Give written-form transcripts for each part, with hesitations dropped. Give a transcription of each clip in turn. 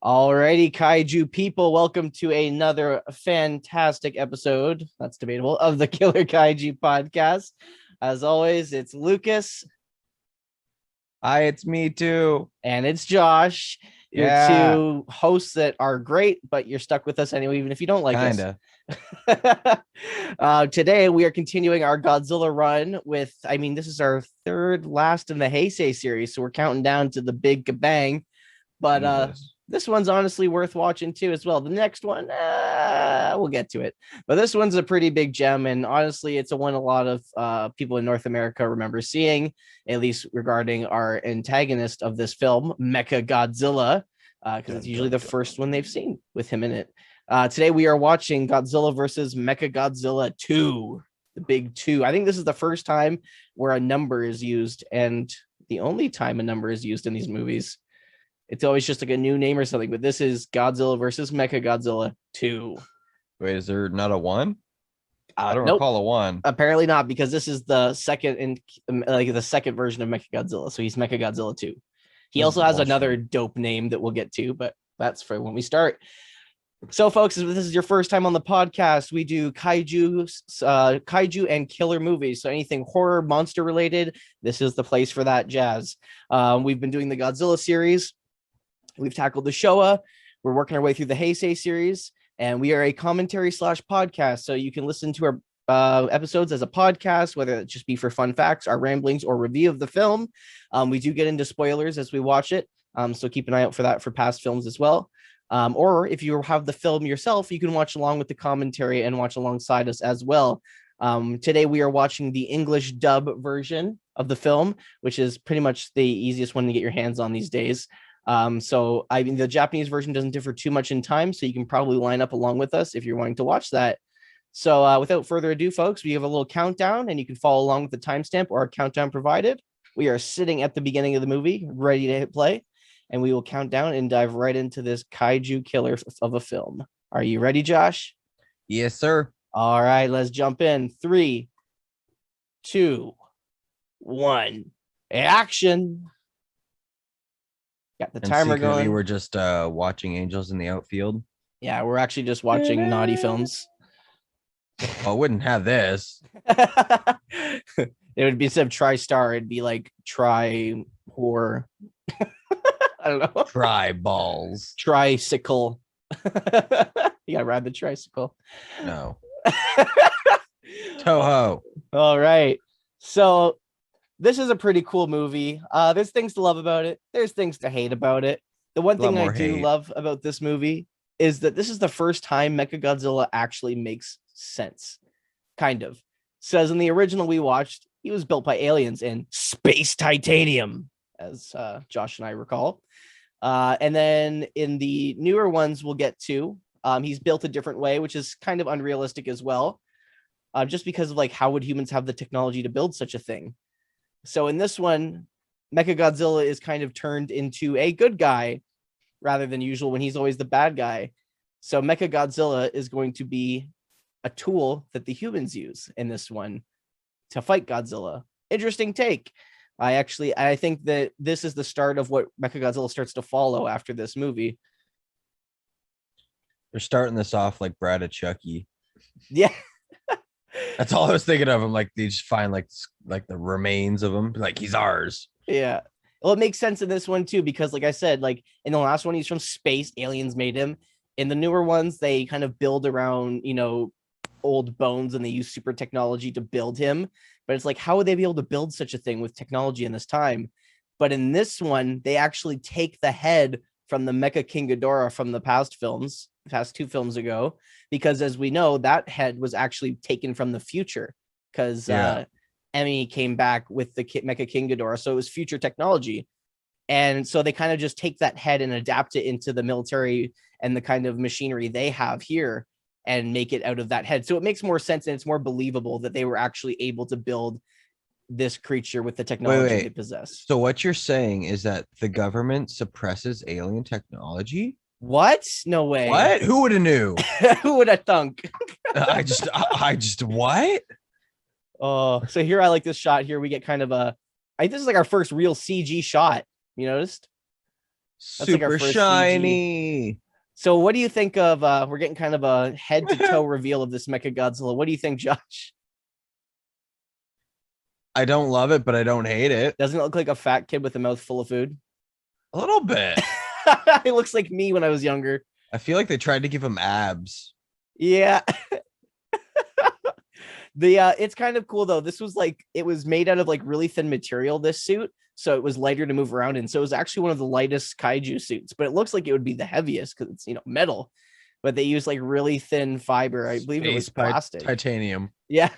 Alrighty, Kaiju people, welcome to another fantastic episode. That's debatable of the Killer Kaiju podcast. As always, it's Lucas Hi, it's me too. and it's Josh. Your Yeah, two hosts that are great, but you're stuck with us anyway, even if you don't like us. kinda. Today we are continuing our Godzilla run with, this is our third last in the Heisei series, so we're counting down to the big kabang. But Jesus. this one's honestly worth watching too as well. The next one, we'll get to it. But this one's a pretty big gem, and honestly, it's a one a lot of people in North America remember seeing, at least regarding our antagonist of this film, Mechagodzilla, because it's usually the first one they've seen with him in it. Today we are watching Godzilla versus Mechagodzilla 2, the big 2. I think this is the first time where a number is used, and the only time a number is used in these movies. It's always just like a new name or something, but this is Godzilla versus Mechagodzilla 2. Wait, is there not a one? I don't Nope. recall a one. Apparently not, because this is the second the second version of Mechagodzilla. So he's Mechagodzilla 2. He also has another dope name that we'll get to, but that's for when we start. So, folks, if this is your first time on the podcast, we do kaiju and killer movies. So anything horror, monster related, this is the place for that jazz. We've been doing the Godzilla series. We've tackled the Showa. We're working our way through the Heisei series, and we are a commentary / podcast. So you can listen to our episodes as a podcast, whether it just be for fun facts, our ramblings, or review of the film. We do get into spoilers as we watch it. So keep an eye out for that for past films as well. Or if you have the film yourself, you can watch along with the commentary and watch alongside us as well. Today we are watching the English dub version of the film, which is pretty much the easiest one to get your hands on these days. The Japanese version doesn't differ too much in time, so you can probably line up along with us if you're wanting to watch that. So without further ado, folks, we have a little countdown, and you can follow along with the timestamp or our countdown provided. We are sitting at the beginning of the movie, ready to hit play, and we will count down and dive right into this kaiju killer of a film. Are you ready, Josh? Yes, sir. All right, let's jump in. 3, 2, 1, action. Got the timer going. We were just watching Angels in the Outfield. Yeah, we're actually just watching naughty films. I wouldn't have this. It would be instead of TriStar, it'd be like try horror. I don't know. Try balls. Tricycle. You gotta ride the tricycle. No. Toho. All right. So this is a pretty cool movie. There's things to love about it. There's things to hate about it. The one thing I do love about this movie is that this is the first time Mechagodzilla actually makes sense. Kind of. Says in the original we watched, he was built by aliens in space titanium, as Josh and I recall. And then in the newer ones we'll get to, he's built a different way, which is kind of unrealistic as well. Just because of like how would humans have the technology to build such a thing? So in this one, Mechagodzilla is kind of turned into a good guy rather than usual when he's always the bad guy. So Mechagodzilla is going to be a tool that the humans use in this one to fight Godzilla. Interesting take. I think that this is the start of what Mechagodzilla starts to follow after this movie. They're starting this off like Brad and Chucky. Yeah. That's all I was thinking of him. Like they just find like the remains of him. Like he's ours. Yeah. Well, it makes sense in this one too, because like I said, like in the last one, he's from space. Aliens made him. In the newer ones, they kind of build around, old bones, and they use super technology to build him. But it's like, how would they be able to build such a thing with technology in this time? But in this one, they actually take the head from the Mecha King Ghidorah from the past 2 films ago, because as we know, that head was actually taken from the future because Emmy came back with the Mecha King Ghidorah, so it was future technology. And so they kind of just take that head and adapt it into the military and the kind of machinery they have here and make it out of that head. So it makes more sense, and it's more believable that they were actually able to build this creature with the technology they possess. So what you're saying is that the government suppresses alien technology? What? No way. What? Who would have knew? Who would have thunk? I just what? Oh, so here I like this shot here. We get kind of this is like our first real CG shot. You noticed? That's like our Super first CG. shiny. So what do you think of we're getting kind of a head to toe reveal of this Mechagodzilla. What do you think, Josh? I don't love it, but I don't hate it. Doesn't it look like a fat kid with a mouth full of food? A little bit. It looks like me when I was younger. I feel like they tried to give him abs. Yeah. It's kind of cool though. This was like, it was made out of like really thin material, this suit, so it was lighter to move around in. So it was actually one of the lightest kaiju suits, but it looks like it would be the heaviest because it's, metal. But they use like really thin fiber. I believe it was plastic. Titanium. Yeah.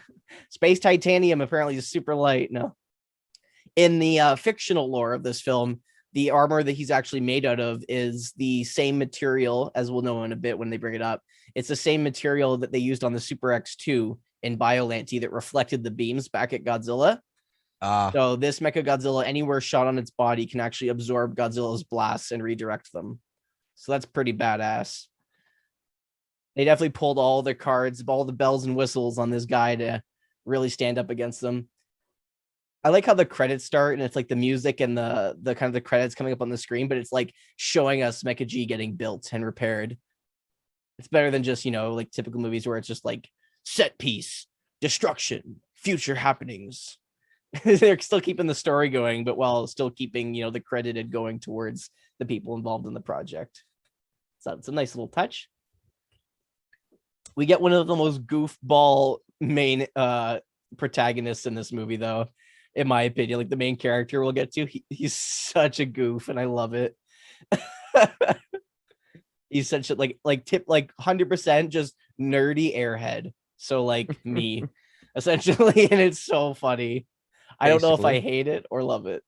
Space titanium apparently is super light. No. In the fictional lore of this film, the armor that he's actually made out of is the same material, as we'll know in a bit when they bring it up. It's the same material that they used on the Super X2 in Biollante that reflected the beams back at Godzilla. So this Mechagodzilla, anywhere shot on its body, can actually absorb Godzilla's blasts and redirect them. So that's pretty badass. They definitely pulled all the cards, all the bells and whistles on this guy to really stand up against them. I like how the credits start and it's like the music and the kind of the credits coming up on the screen, but it's like showing us MechaG getting built and repaired. It's better than just, like typical movies where it's just like set piece, destruction, future happenings. They're still keeping the story going, but while still keeping, the credited going towards the people involved in the project. So it's a nice little touch. We get one of the most goofball main protagonists in this movie, though, in my opinion. Like the main character we'll get to, he's such a goof, and I love it. He's such a like 100% just nerdy airhead. So like me, essentially, and it's so funny. I don't know if I hate it or love it.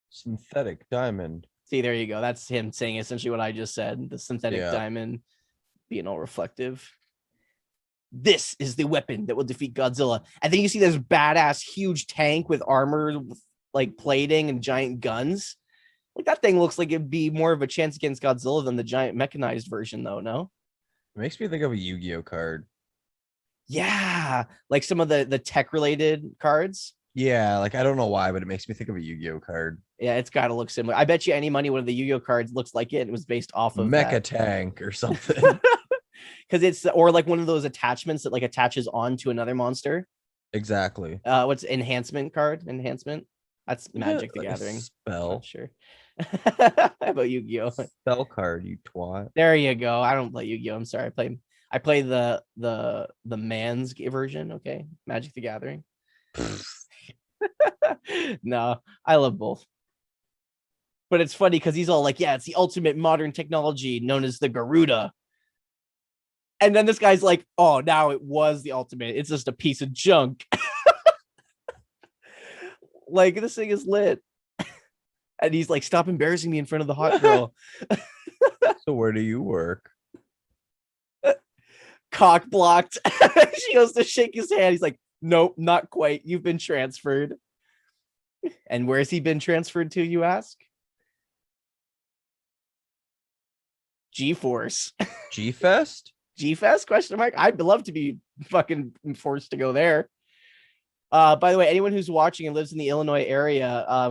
Synthetic diamond. See, there you go. That's him saying essentially what I just said. The synthetic diamond being all reflective. This is the weapon that will defeat Godzilla. And then you see this badass huge tank with armor, like plating and giant guns. Like that thing looks like it'd be more of a chance against Godzilla than the giant mechanized version, though. No, it makes me think of a Yu-Gi-Oh card. Yeah, like some of the tech related cards. Yeah, like I don't know why, but it makes me think of a Yu-Gi-Oh card. Yeah, it's got to look similar. I bet you any money one of the Yu-Gi-Oh cards looks like it. It was based off of Mecha Tank or something. Because it's or like one of those attachments that like attaches onto another monster. Exactly. What's enhancement card? Enhancement. That's Magic the like Gathering. Spell. Sure. How about Yu-Gi-Oh? Spell card, you twat. There you go. I don't play Yu-Gi-Oh. I'm sorry. I play the man's version. Okay, Magic the Gathering. No, I love both. But it's funny because he's all like, yeah, it's the ultimate modern technology known as the Garuda. And then this guy's like, oh, now it was the ultimate. It's just a piece of junk. Like, this thing is lit. And he's like, stop embarrassing me in front of the hot girl. So where do you work? Cock blocked. She goes to shake his hand. He's like, nope, not quite. You've been transferred. And where's he been transferred to, you ask? G-Force. G-Fest? G-Fest? Question mark. I'd love to be fucking forced to go there. By the way, anyone who's watching and lives in the Illinois area,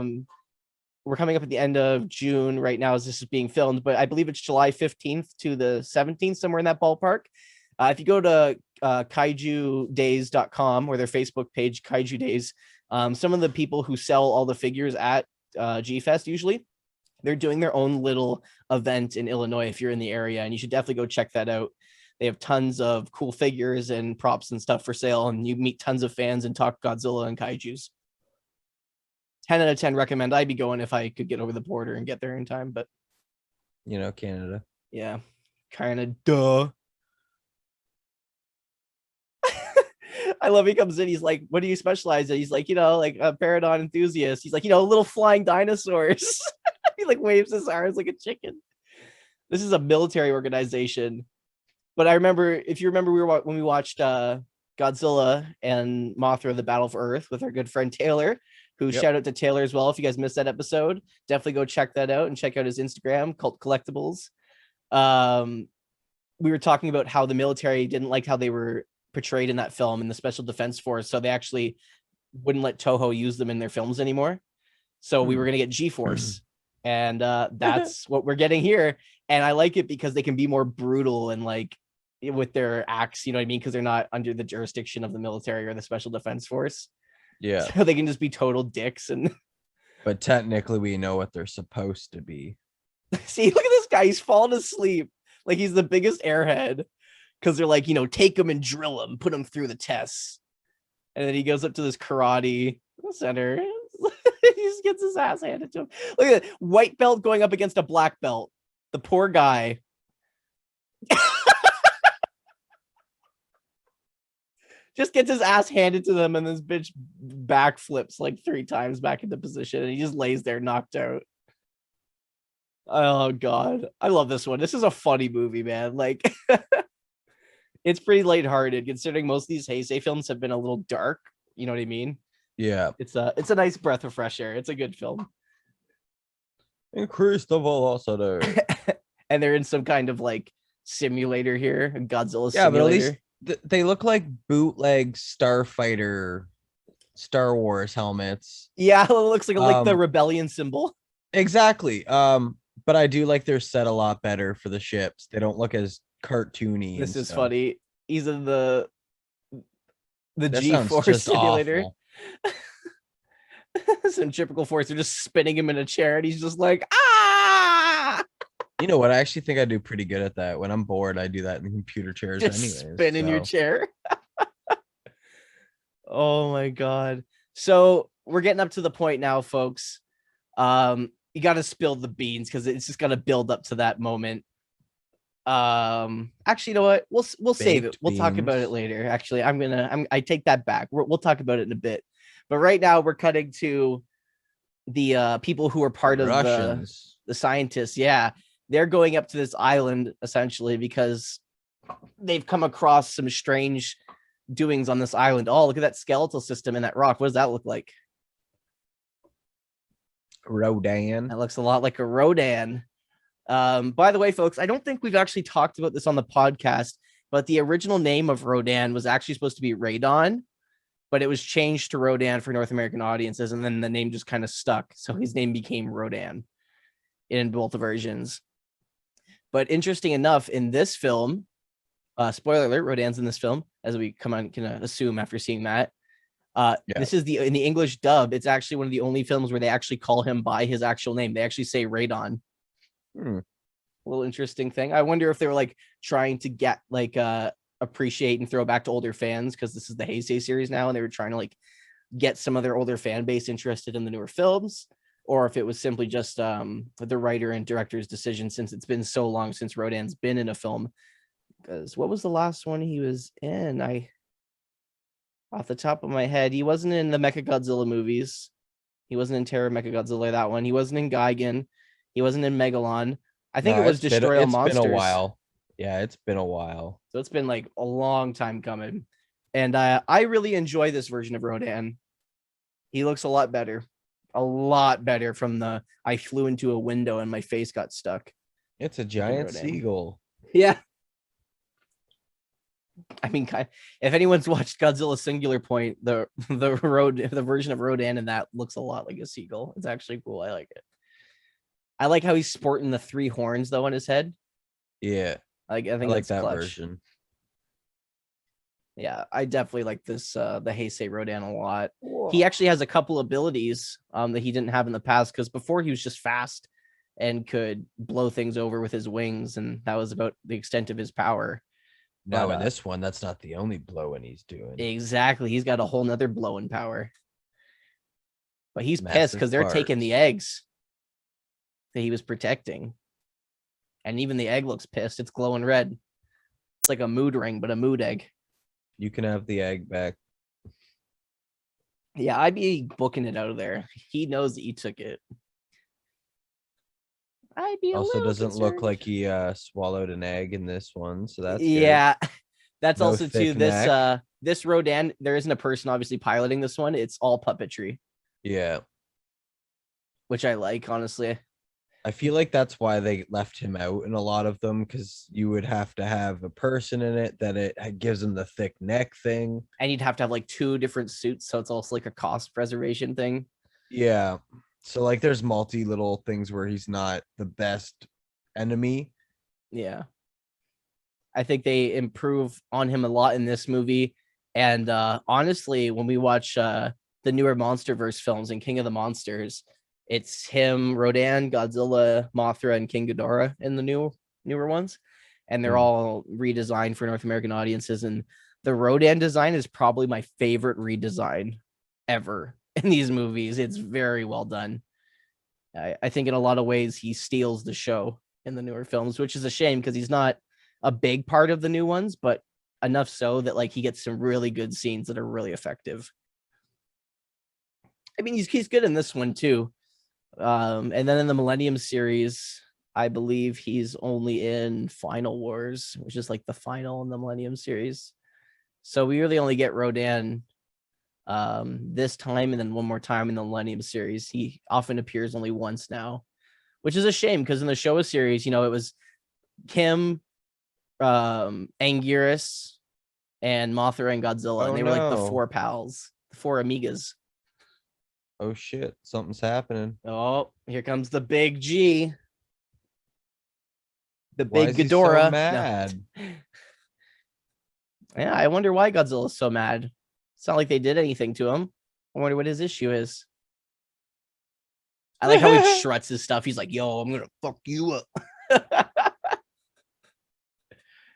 we're coming up at the end of June right now as this is being filmed, but I believe it's July 15th to the 17th, somewhere in that ballpark. If you go to kaijudays.com or their Facebook page, Kaiju Days, some of the people who sell all the figures at G-Fest usually, they're doing their own little event in Illinois if you're in the area, and you should definitely go check that out. They have tons of cool figures and props and stuff for sale, and you meet tons of fans and talk Godzilla and Kaijus. 10 out of 10 recommend. I'd be going if I could get over the border and get there in time, but Canada. Yeah, kind of duh. I love he comes in, he's like, what do you specialize in? He's like, like a Paradon enthusiast. He's like, little flying dinosaurs. He like waves his arms like a chicken. This is a military organization. But I remember, if you remember, when we watched Godzilla and Mothra, the Battle for Earth with our good friend Taylor, who shout out to Taylor as well. If you guys missed that episode, definitely go check that out and check out his Instagram, Cult Collectibles. We were talking about how the military didn't like how they were portrayed in that film in the Special Defense Force, so they actually wouldn't let Toho use them in their films anymore. So we were going to get G-Force. And that's what we're getting here. And I like it because they can be more brutal and like with their acts, you know what I mean? Because they're not under the jurisdiction of the military or the special defense force. Yeah. So they can just be total dicks. And But technically we know what they're supposed to be. see, look at this guy. He's falling asleep. Like he's the biggest airhead. Because they're like, take him and drill him, put him through the tests. And then he goes up to this karate center. He just gets his ass handed to him. Look at that. White belt going up against a black belt. The poor guy. Just gets his ass handed to them, and this bitch backflips like 3 times back into position, and he just lays there knocked out. Oh god, I love this one. This is a funny movie, man. Like it's pretty lighthearted considering most of these Heisei films have been a little dark. You know what I mean? Yeah. It's a nice breath of fresh air. It's a good film. Increase the velocity. And they're in some kind of like simulator here, a Godzilla Yeah, but at simulator. least they look like bootleg Starfighter Star Wars helmets. Yeah, it looks like the rebellion symbol. Exactly. But I do like they're set a lot better for the ships. They don't look as cartoony. This is stuff. funny. He's in the That G4 just simulator. awful. Centrifugal force. They're just spinning him in a chair, and he's just like, ah. You know what? I actually think I do pretty good at that. When I'm bored, I do that in computer chairs Just anyways. spin in your chair. Oh my god. So we're getting up to the point now, folks. You got to spill the beans because it's just gonna build up to that moment. Actually, you know what? We'll save it. We'll talk about it later. Actually, I take that back. We'll talk about it in a bit. But right now we're cutting to the people who are part of the scientists. Yeah, they're going up to this island essentially because they've come across some strange doings on this island. Oh, look at that skeletal system in that rock. What does that look like? Rodan. That looks a lot like a Rodan. By the way, folks, I don't think we've actually talked about this on the podcast, but the original name of Rodan was actually supposed to be Radon, but it was changed to Rodan for North American audiences, and then the name just kind of stuck. So his name became Rodan in both versions. But interesting enough, in this film, spoiler alert, Rodan's in this film, as we can assume after seeing that. This is in the English dub. It's actually one of the only films where they actually call him by his actual name. They actually say Radon. A little interesting thing. I wonder if they were like trying to get like appreciate and throw back to older fans because this is the Heisei series now, and they were trying to like get some of their older fan base interested in the newer films, or if it was simply just the writer and director's decision since it's been so long since Rodan's been in a film. Because what was the last one he was in? Off the top of my head, he wasn't in the Mechagodzilla movies. He wasn't in Terror Mechagodzilla, that one. He wasn't in Gigan. He wasn't in Megalon. I think it was Destroy All Monsters. It's been a while. Yeah, it's been a while. So it's been like a long time coming. And I really enjoy this version of Rodan. He looks a lot better. A lot better from the I flew into a window and my face got stuck. It's a giant seagull. Yeah. I mean, if anyone's watched Godzilla Singular Point, the version of Rodan in that looks a lot like a seagull. It's actually cool. I like it. I like how he's sporting the 3 horns though on his head. Yeah, I think I like that clutch. version. Yeah, I definitely like this the Heisei Rodan a lot. Whoa. He actually has a couple abilities that he didn't have in the past because before he was just fast and could blow things over with his wings, and that was about the extent of his power. Now in this one, that's not the only blowing he's doing. Exactly. He's got a whole nother blowing power. But he's pissed because they're taking the eggs that he was protecting. And even the egg looks pissed. It's glowing red. It's like a mood ring, but a mood egg. You can have the egg back. Yeah, I'd be booking it out of there. He knows that you took it. I'd be also doesn't look like he swallowed an egg in this one, so that's yeah good. That's no also too this Rodan, there isn't a person obviously piloting this one. It's all puppetry. Yeah, which I like, honestly. I feel like that's why they left him out in a lot of them, because you would have to have a person in it that it gives him the thick neck thing, and you'd have to have like 2 different suits, so it's also like a cost preservation thing. Yeah, So like there's multi little things where he's not the best enemy. Yeah. I think they improve on him a lot in this movie. And honestly, when we watch the newer MonsterVerse films and King of the Monsters, it's him, Rodan, Godzilla, Mothra, and King Ghidorah in the newer ones. And they're all redesigned for North American audiences. And the Rodan design is probably my favorite redesign ever in these movies. It's very well done. I think in a lot of ways he steals the show in the newer films, which is a shame because he's not a big part of the new ones, but enough so that like he gets some really good scenes that are really effective. I mean, he's good in this one too. And then in the Millennium series, I believe he's only in Final Wars, which is like the final in the Millennium series. So we really only get Rodan this time and then one more time in the Millennium series. He often appears only once now, which is a shame because in the Showa series, it was Kim, Anguirus, and Mothra and Godzilla, and they were like the four pals, the four amigas. Oh shit, something's happening. Oh, here comes the big G. The Why big is Ghidorah. he so mad? No. Yeah, I wonder why Godzilla's so mad. It's not like they did anything to him. I wonder what his issue is. I like how he struts his stuff. He's like, yo, I'm gonna fuck you up.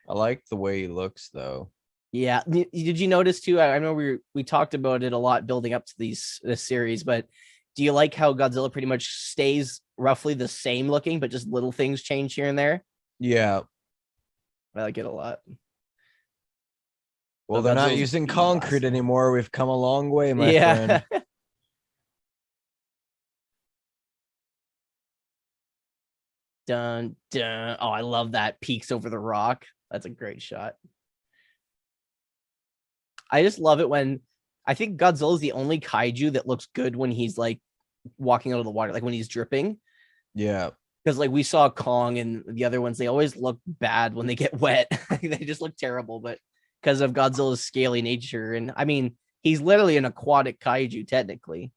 I like the way he looks though. Yeah. Did you notice too? I know we talked about it a lot building up to this series, but do you like how Godzilla pretty much stays roughly the same looking, but just little things change here and there? Yeah. I like it a lot. Well, they're not using concrete anymore. We've come a long way, my friend. Dun dun. Oh, I love that. Peeks over the rock. That's a great shot. I just love it when I think Godzilla is the only kaiju that looks good when he's like walking out of the water, like when he's dripping. Yeah. Because like we saw Kong and the other ones, they always look bad when they get wet. They just look terrible, but because of Godzilla's scaly nature. And I mean, he's literally an aquatic kaiju, technically.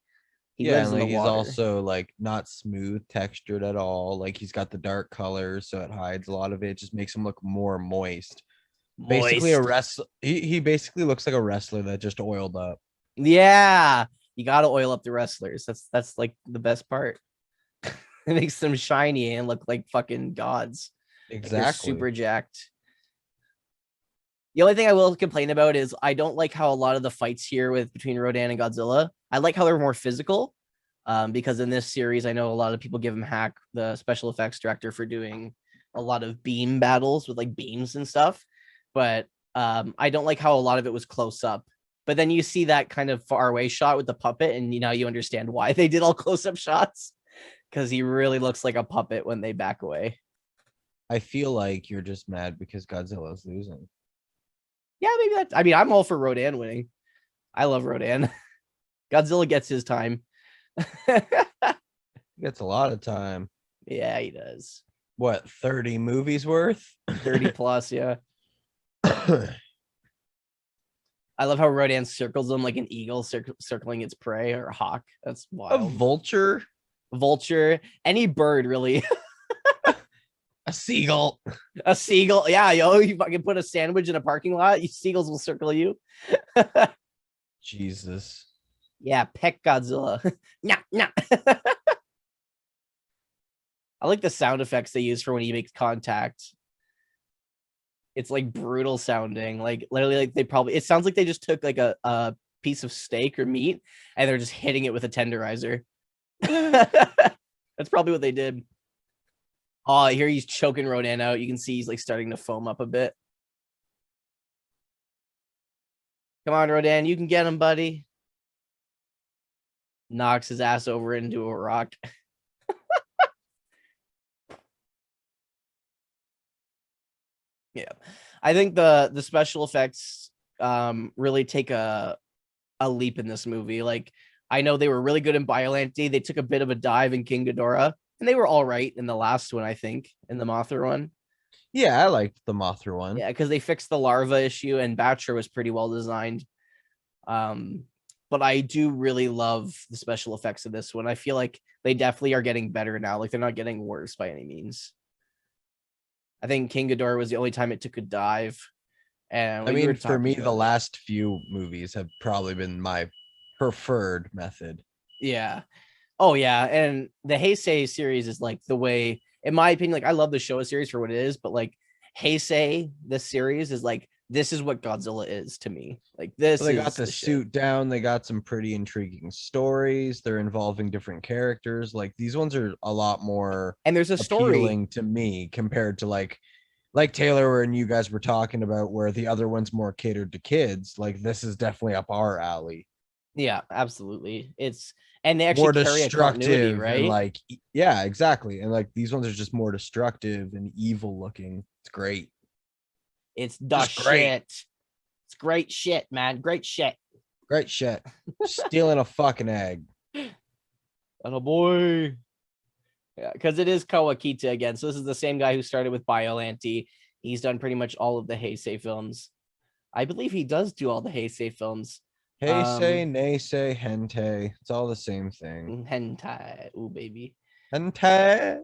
He lives in the he's water. also like not smooth textured at all. Like he's got the dark colors, so it hides a lot of it. It just makes him look more moist. Basically a wrestler. He basically looks like a wrestler that just oiled up. Yeah, you gotta oil up the wrestlers. That's like the best part. It makes them shiny and look like fucking gods. Exactly. Like super jacked. The only thing I will complain about is I don't like how a lot of the fights here between Rodan and Godzilla. I like how they're more physical. Because in this series, I know a lot of people give him hack, the special effects director, for doing a lot of beam battles with like beams and stuff. But I don't like how a lot of it was close up. But then you see that kind of far away shot with the puppet, and you understand why they did all close up shots, because he really looks like a puppet when they back away. I feel like you're just mad because Godzilla's losing. Yeah, maybe that. I mean, I'm all for Rodan winning. I love Rodan. Godzilla gets his time. He gets a lot of time. Yeah, he does. What, 30 movies worth? 30 plus, yeah. I love how Rodan circles them like an eagle circling its prey, or a hawk. That's wild. A vulture? Vulture. Any bird, really. A seagull. A seagull. Yeah, yo, you fucking put a sandwich in a parking lot, seagulls will circle you. Jesus. Yeah, peck Godzilla. Nah, nah. I like the sound effects they use for when he makes contact. It's like brutal sounding. Like literally, like it sounds like they just took like a piece of steak or meat and they're just hitting it with a tenderizer. That's probably what they did. Oh, here he's choking Rodan out. You can see he's like starting to foam up a bit. Come on, Rodan, you can get him, buddy. Knocks his ass over into a rock. Yeah, I think the special effects really take a leap in this movie. Like, I know they were really good in Biollante. They took a bit of a dive in King Ghidorah, and they were all right in the last one, I think, in the Mothra one. Yeah, I liked the Mothra one. Yeah, because they fixed the larva issue, and Batra was pretty well designed. but I do really love the special effects of this one. I feel like they definitely are getting better now. Like they're not getting worse by any means. I think King Ghidorah was the only time it took a dive. And I we were mean, for me, talking the about it. last few movies have probably been my preferred method. Yeah. Oh yeah, and the Heisei series is like the way, in my opinion, like I love the Showa series for what it is, but like Heisei, this series is like this is what Godzilla is to me. Like this Well, they got is the the shit. suit down. They got some pretty intriguing stories. They're involving different characters. Like these ones are a lot more And there's a story. appealing to me compared to like Taylor and you guys were talking about, where the other one's more catered to kids. Like this is definitely up our alley. Yeah, absolutely. It's and they actually More carry a continuity, destructive and right? like yeah, exactly. And like these ones are just more destructive and evil looking. It's great. It's the Just great. shit. It's great shit, man. Great shit. Great shit. Stealing a fucking egg. And a boy. Yeah, because it is Kawakita again. So this is the same guy who started with Biollante. He's done pretty much all of the Heisei films. I believe he does do all the Heisei films. Hey say, nay say, hente. It's all the same thing. Hentai. Ooh, baby. Hente.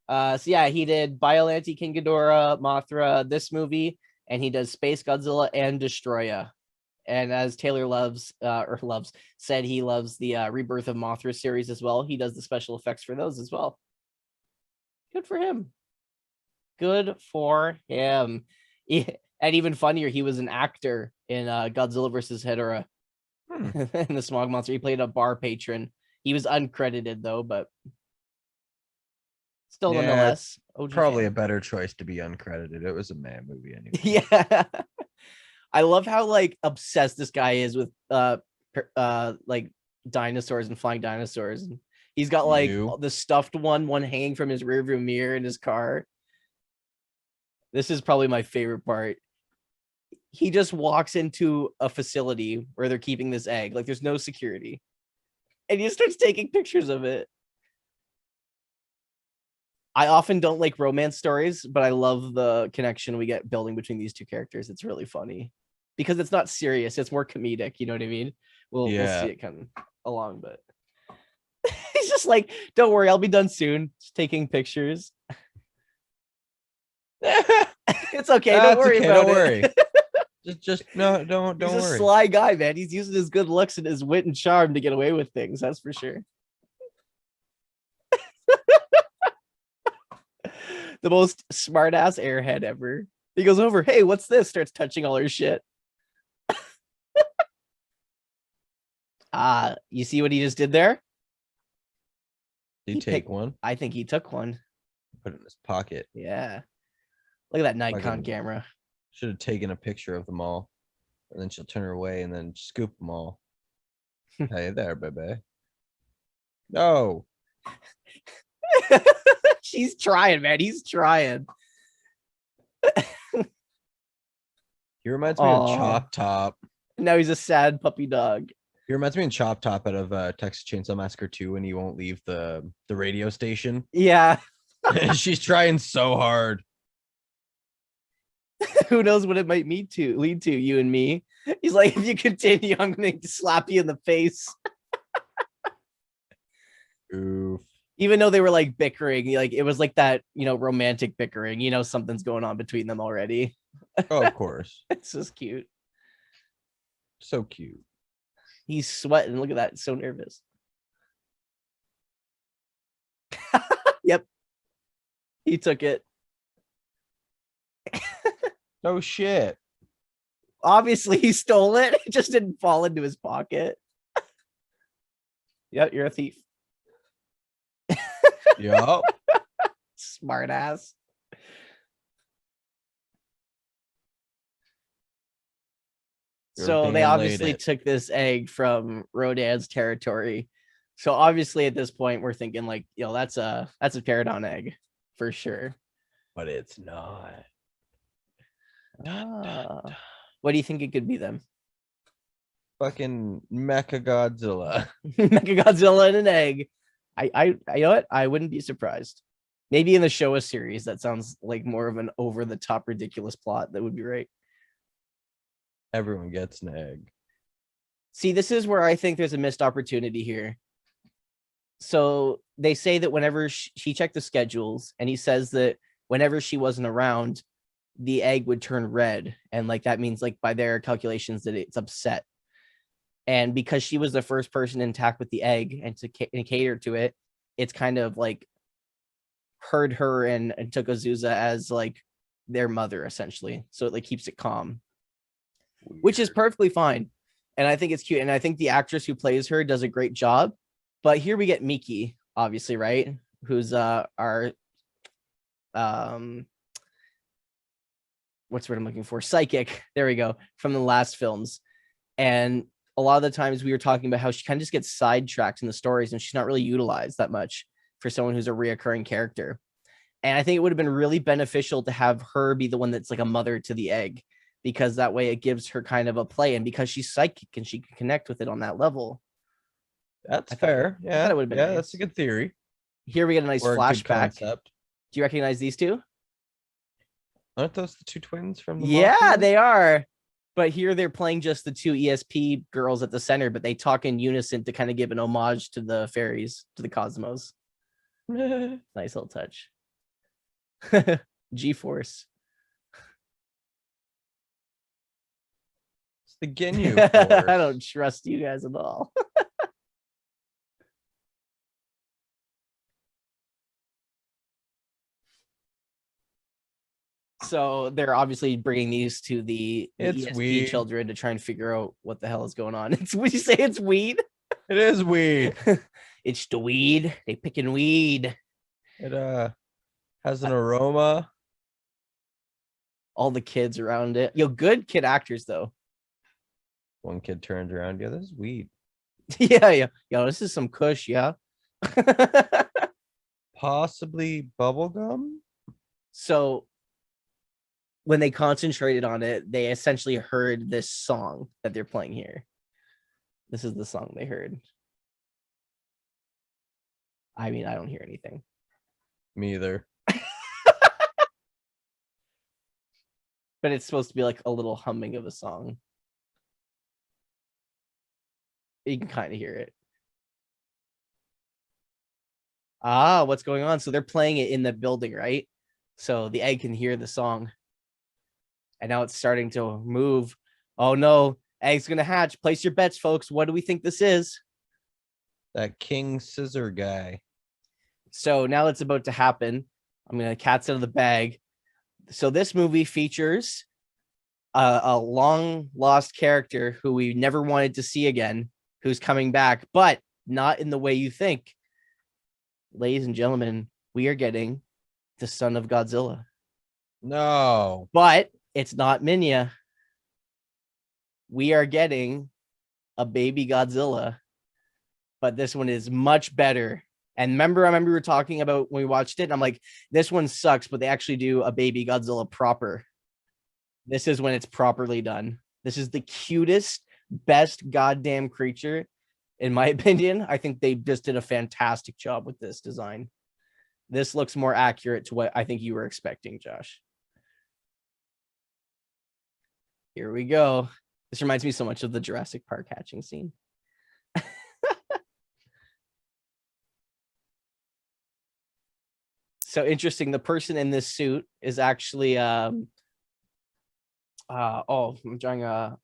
So yeah, he did Biollante, King Ghidorah, Mothra, this movie, and he does Space Godzilla and Destroya. And as Taylor said he loves the Rebirth of Mothra series as well. He does the special effects for those as well. Good for him. Good for him. And even funnier, he was an actor in Godzilla versus Hedorah. And the Smog Monster. He played a bar patron. He was uncredited though, but still nonetheless. Probably a better choice to be uncredited. It was a man movie anyway. Yeah. I love how like obsessed this guy is with like dinosaurs and flying dinosaurs. And he's got like the stuffed one hanging from his rearview mirror in his car. This is probably my favorite part. He just walks into a facility where they're keeping this egg. Like there's no security. And he starts taking pictures of it. I often don't like romance stories, but I love the connection we get building between these two characters. It's really funny because it's not serious. It's more comedic. You know what I mean? We'll see it come along, but he's just like, don't worry, I'll be done soon. Just taking pictures. It's okay. Don't worry about it. Just no, don't He's worry. He's a sly guy, man. He's using his good looks and his wit and charm to get away with things. That's for sure. The most smart ass airhead ever. He goes over, hey, what's this? Starts touching all her shit. You see what he just did there? Did he take one? I think he took one. Put it in his pocket. Yeah. Look at that Nikon camera. Should have taken a picture of them all. And then she'll turn her away and then scoop them all. Hey there, baby. No. She's trying, man. He's trying. He reminds me of Chop Top. Now he's a sad puppy dog. He reminds me of Chop Top out of Texas Chainsaw Massacre 2 when he won't leave the radio station. Yeah. She's trying so hard. Who knows what it might lead to, you and me. He's like, if you continue, I'm going to slap you in the face. Oof. Even though they were like bickering, like it was like that, romantic bickering, something's going on between them already. Oh, of course. It's just cute. So cute. He's sweating. Look at that. So nervous. Yep. He took it. No shit. Obviously, he stole it. It just didn't fall into his pocket. Yep, you're a thief. Yup. Smart ass. So they obviously took this egg from Rodan's territory. So obviously at this point we're thinking like, that's a pterodon egg for sure. But it's not. What do you think it could be then? Fucking Mechagodzilla. Mechagodzilla and an egg. I you know what? I wouldn't be surprised. Maybe in the Showa series, that sounds like more of an over the top ridiculous plot. That would be right. Everyone gets an egg. See, this is where I think there's a missed opportunity here. So they say that whenever he checked the schedules, and he says that whenever she wasn't around, the egg would turn red, and like that means like by their calculations that it's upset. And because she was the first person intact with the egg and to cater to it, it's kind of like heard her and took Azusa as like their mother essentially. So it like keeps it calm, which is perfectly fine. And I think it's cute. And I think the actress who plays her does a great job. But here we get Miki, obviously, right? Who's our what's the word I'm looking for? Psychic. There we go. From the last films. And a lot of the times we were talking about how she kind of just gets sidetracked in the stories and she's not really utilized that much for someone who's a reoccurring character. And I think it would have been really beneficial to have her be the one that's like a mother to the egg, because that way it gives her kind of a play. And because she's psychic and she can connect with it on that level. That's fair. Yeah. That would have been nice. That's a good theory. Here we get a nice flashback. Do you recognize these two? Aren't those the two twins from the Yeah, they are. But here they're playing just the two ESP girls at the center, but they talk in unison to kind of give an homage to the fairies, to the cosmos. Nice little touch. G-Force. It's the Ginyu Force. I don't trust you guys at all. So they're obviously bringing these to the ESP children to try and figure out what the hell is going on. Would you say it's weed? It is weed. It's the weed. They picking weed. It has an aroma. All the kids around it. Yo, good kid actors though. One kid turns around. Yeah, this is weed. Yeah. Yo, this is some kush, yeah. Possibly bubblegum. So when they concentrated on it, they essentially heard this song that they're playing here. This is the song they heard. I mean, I don't hear anything. Me either. But it's supposed to be like a little humming of a song. You can kind of hear it. Ah, what's going on? So they're playing it in the building, right? So the egg can hear the song. And now it's starting to move. Oh no, egg's gonna hatch. Place your bets, folks. What do we think this is? That King Scissor guy. So now it's about to happen. I'm gonna cat's out of the bag. So this movie features a long lost character who we never wanted to see again, who's coming back, but not in the way you think. Ladies and gentlemen, we are getting the Son of Godzilla. No. But it's not Minya. We are getting a baby Godzilla, but this one is much better. And I remember we were talking about when we watched it, and I'm like, this one sucks, but they actually do a baby Godzilla proper. This is when it's properly done. This is the cutest, best goddamn creature, in my opinion. I think they just did a fantastic job with this design. This looks more accurate to what I think you were expecting, Josh. Here we go. This reminds me so much of the Jurassic Park hatching scene. So interesting. The person in this suit is actually I'm drawing a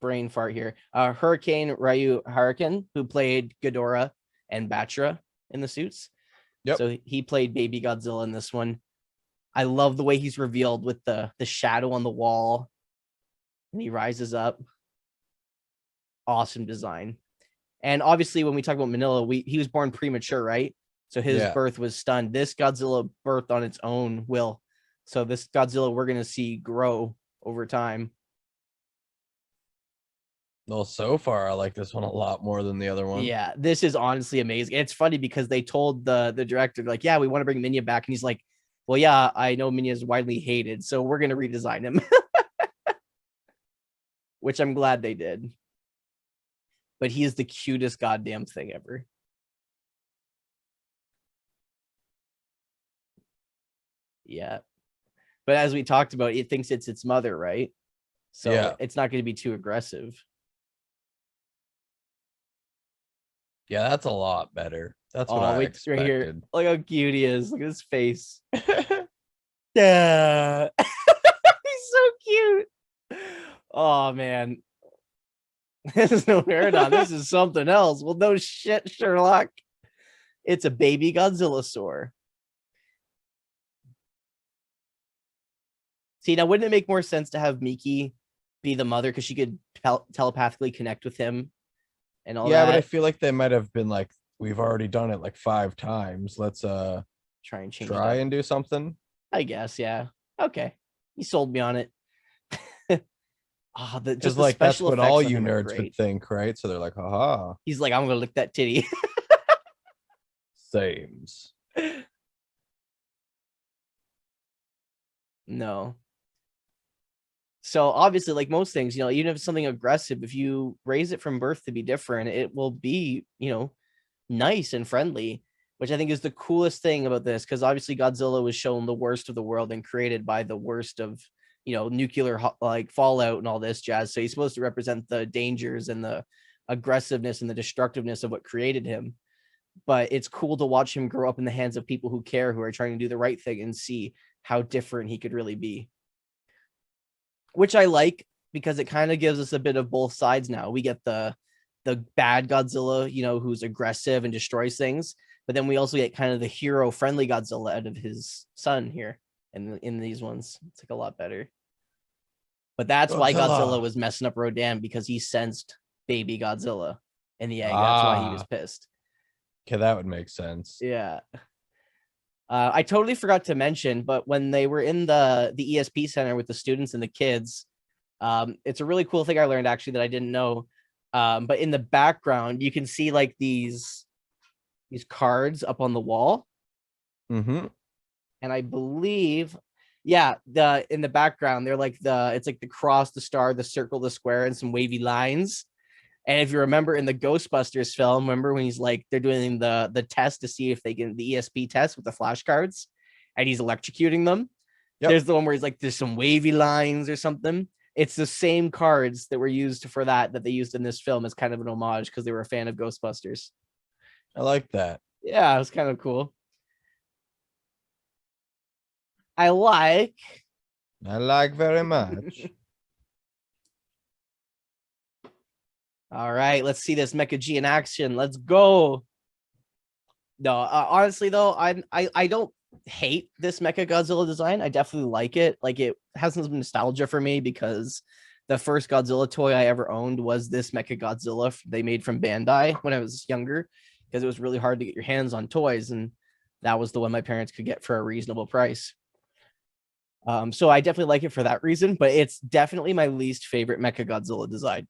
brain fart here. Hurricane Ryu Hurricane, who played Ghidorah and Batra in the suits. Yep. So he played Baby Godzilla in this one. I love the way he's revealed with the shadow on the wall. And he rises up. Awesome design. And obviously, when we talk about Manila, he was born premature, right? So his birth was stunned. This Godzilla birthed on its own will. So this Godzilla we're going to see grow over time. Well, so far, I like this one a lot more than the other one. Yeah, this is honestly amazing. It's funny because they told the director, like, yeah, we want to bring Minya back. And he's like, well, yeah, I know Minya is widely hated, so we're going to redesign him. Which I'm glad they did. But he is the cutest goddamn thing ever. Yeah. But as we talked about, it thinks it's its mother, right? So it's not going to be too aggressive. Yeah, that's a lot better. That's what Oh, I wait, right here. expected. Look how cute he is. Look at his face. Yeah. He's so cute. Oh man. This is no Rodan. This is something else. Well, no shit, Sherlock. It's a baby Godzilla sore. See, now wouldn't it make more sense to have Miki be the mother because she could telepathically connect with him and all Yeah, but I that? feel like they might have been like, we've already done it like 5 times. Let's Try and change it try up. and do something. I guess, yeah. Okay. You sold me on it. Oh, just Because the like that's special what all effects on you him are nerds would great. think, right? So they're like, haha, He's like, I'm gonna lick that titty. sames. No. So obviously, like most things, even if it's something aggressive, if you raise it from birth to be different, it will be, nice and friendly, which I think is the coolest thing about this. Because obviously, Godzilla was shown the worst of the world and created by the worst of, nuclear like fallout and all this jazz. So he's supposed to represent the dangers and the aggressiveness and the destructiveness of what created him. But it's cool to watch him grow up in the hands of people who care, who are trying to do the right thing and see how different he could really be. Which I like because it kind of gives us a bit of both sides now. We get the bad Godzilla, who's aggressive and destroys things, but then we also get kind of the hero friendly Godzilla out of his son here and in these ones. It's like a lot better. But that's why Godzilla was messing up Rodan, because he sensed baby Godzilla in the egg. That's why he was pissed. Okay, that would make sense. Yeah. I totally forgot to mention, but when they were in the ESP center with the students and the kids, it's a really cool thing I learned actually that I didn't know. But in the background, you can see like these cards up on the wall. Mm-hmm. And I believe, yeah, in the background, they're like it's like the cross, the star, the circle, the square, and some wavy lines. And if you remember in the Ghostbusters film, remember when he's like, they're doing the test to see if they can, the ESP test with the flashcards, and he's electrocuting them. Yep. There's the one where he's like, there's some wavy lines or something. It's the same cards that were used for that they used in this film as kind of an homage because they were a fan of Ghostbusters. I like that. Yeah, it was kind of cool. I like very much. All right, let's see this MechaG in action. Let's go. No, honestly though, I don't hate this Mechagodzilla design. I definitely like it. Like, it has some nostalgia for me because the first Godzilla toy I ever owned was this Mechagodzilla they made from Bandai when I was younger, because it was really hard to get your hands on toys, and that was the one my parents could get for a reasonable price. So I definitely like it for that reason, but it's definitely my least favorite Mechagodzilla design.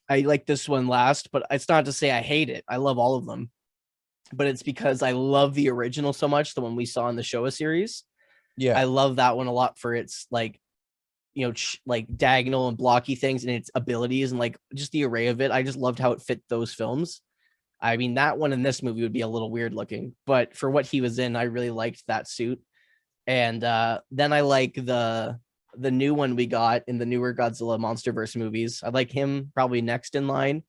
I like this one last, but it's not to say I hate it. I love all of them, but it's because I love the original so much, the one we saw in the Showa series. Yeah, I love that one a lot for its like, like diagonal and blocky things and its abilities and like just the array of it. I just loved how it fit those films. I mean, that one in this movie would be a little weird looking, but for what he was in, I really liked that suit. And then I like the new one we got in the newer Godzilla MonsterVerse movies. I like him probably next in line.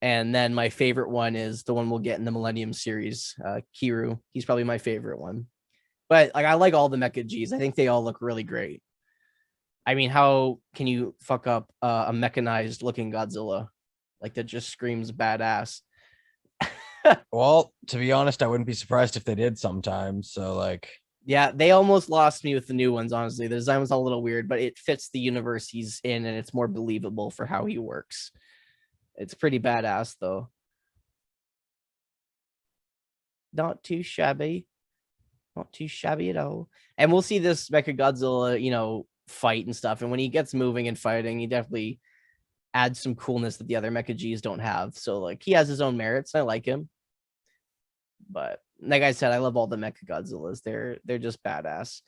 And then my favorite one is the one we'll get in the Millennium series, Kiru. He's probably my favorite one. But like, I like all the MechaGs. I think they all look really great. I mean, how can you fuck up a mechanized looking Godzilla? Like, that just screams badass. Well, to be honest, I wouldn't be surprised if they did sometimes. So like, yeah, they almost lost me with the new ones, honestly. The design was a little weird, but it fits the universe he's in, and it's more believable for how he works. It's pretty badass, though. Not too shabby. Not too shabby at all. And we'll see this Mechagodzilla, fight and stuff. And when he gets moving and fighting, he definitely adds some coolness that the other MechaGs don't have. So, like, he has his own merits. I like him. But like I said, I love all the Mechagodzillas. They're just badass.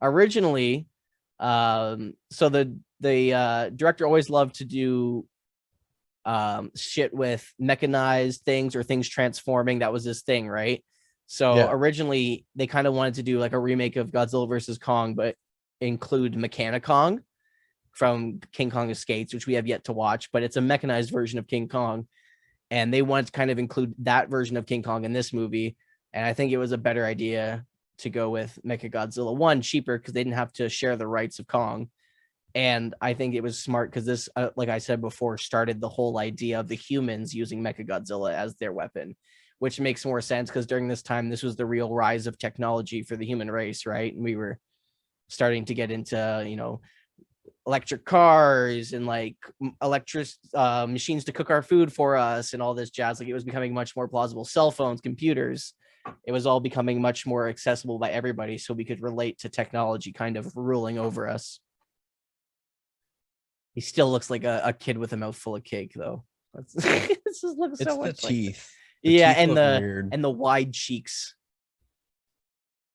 Originally, so the director always loved to do shit with mechanized things or things transforming. That was his thing, right? So originally they kind of wanted to do like a remake of Godzilla versus Kong, but include Mechanic-Kong from King Kong Escapes, which we have yet to watch, but it's a mechanized version of King Kong. and they wanted to kind of include that version of King Kong in this movie. And I think it was a better idea to go with Mechagodzilla. One, cheaper because they didn't have to share the rights of Kong. And I think it was smart because this, like I said before, started the whole idea of the humans using Mechagodzilla as their weapon, which makes more sense because during this time, this was the real rise of technology for the human race, right? And we were starting to get into, you know, electric cars and like electric machines to cook our food for us and all this jazz. Like it was becoming much more plausible. Cell phones, computers, it was all becoming much more accessible by everybody, so we could relate to technology kind of ruling over us. He still looks like a kid with a mouthful of cake, though. It just looks so much the teeth. Like yeah, teeth and the wide cheeks.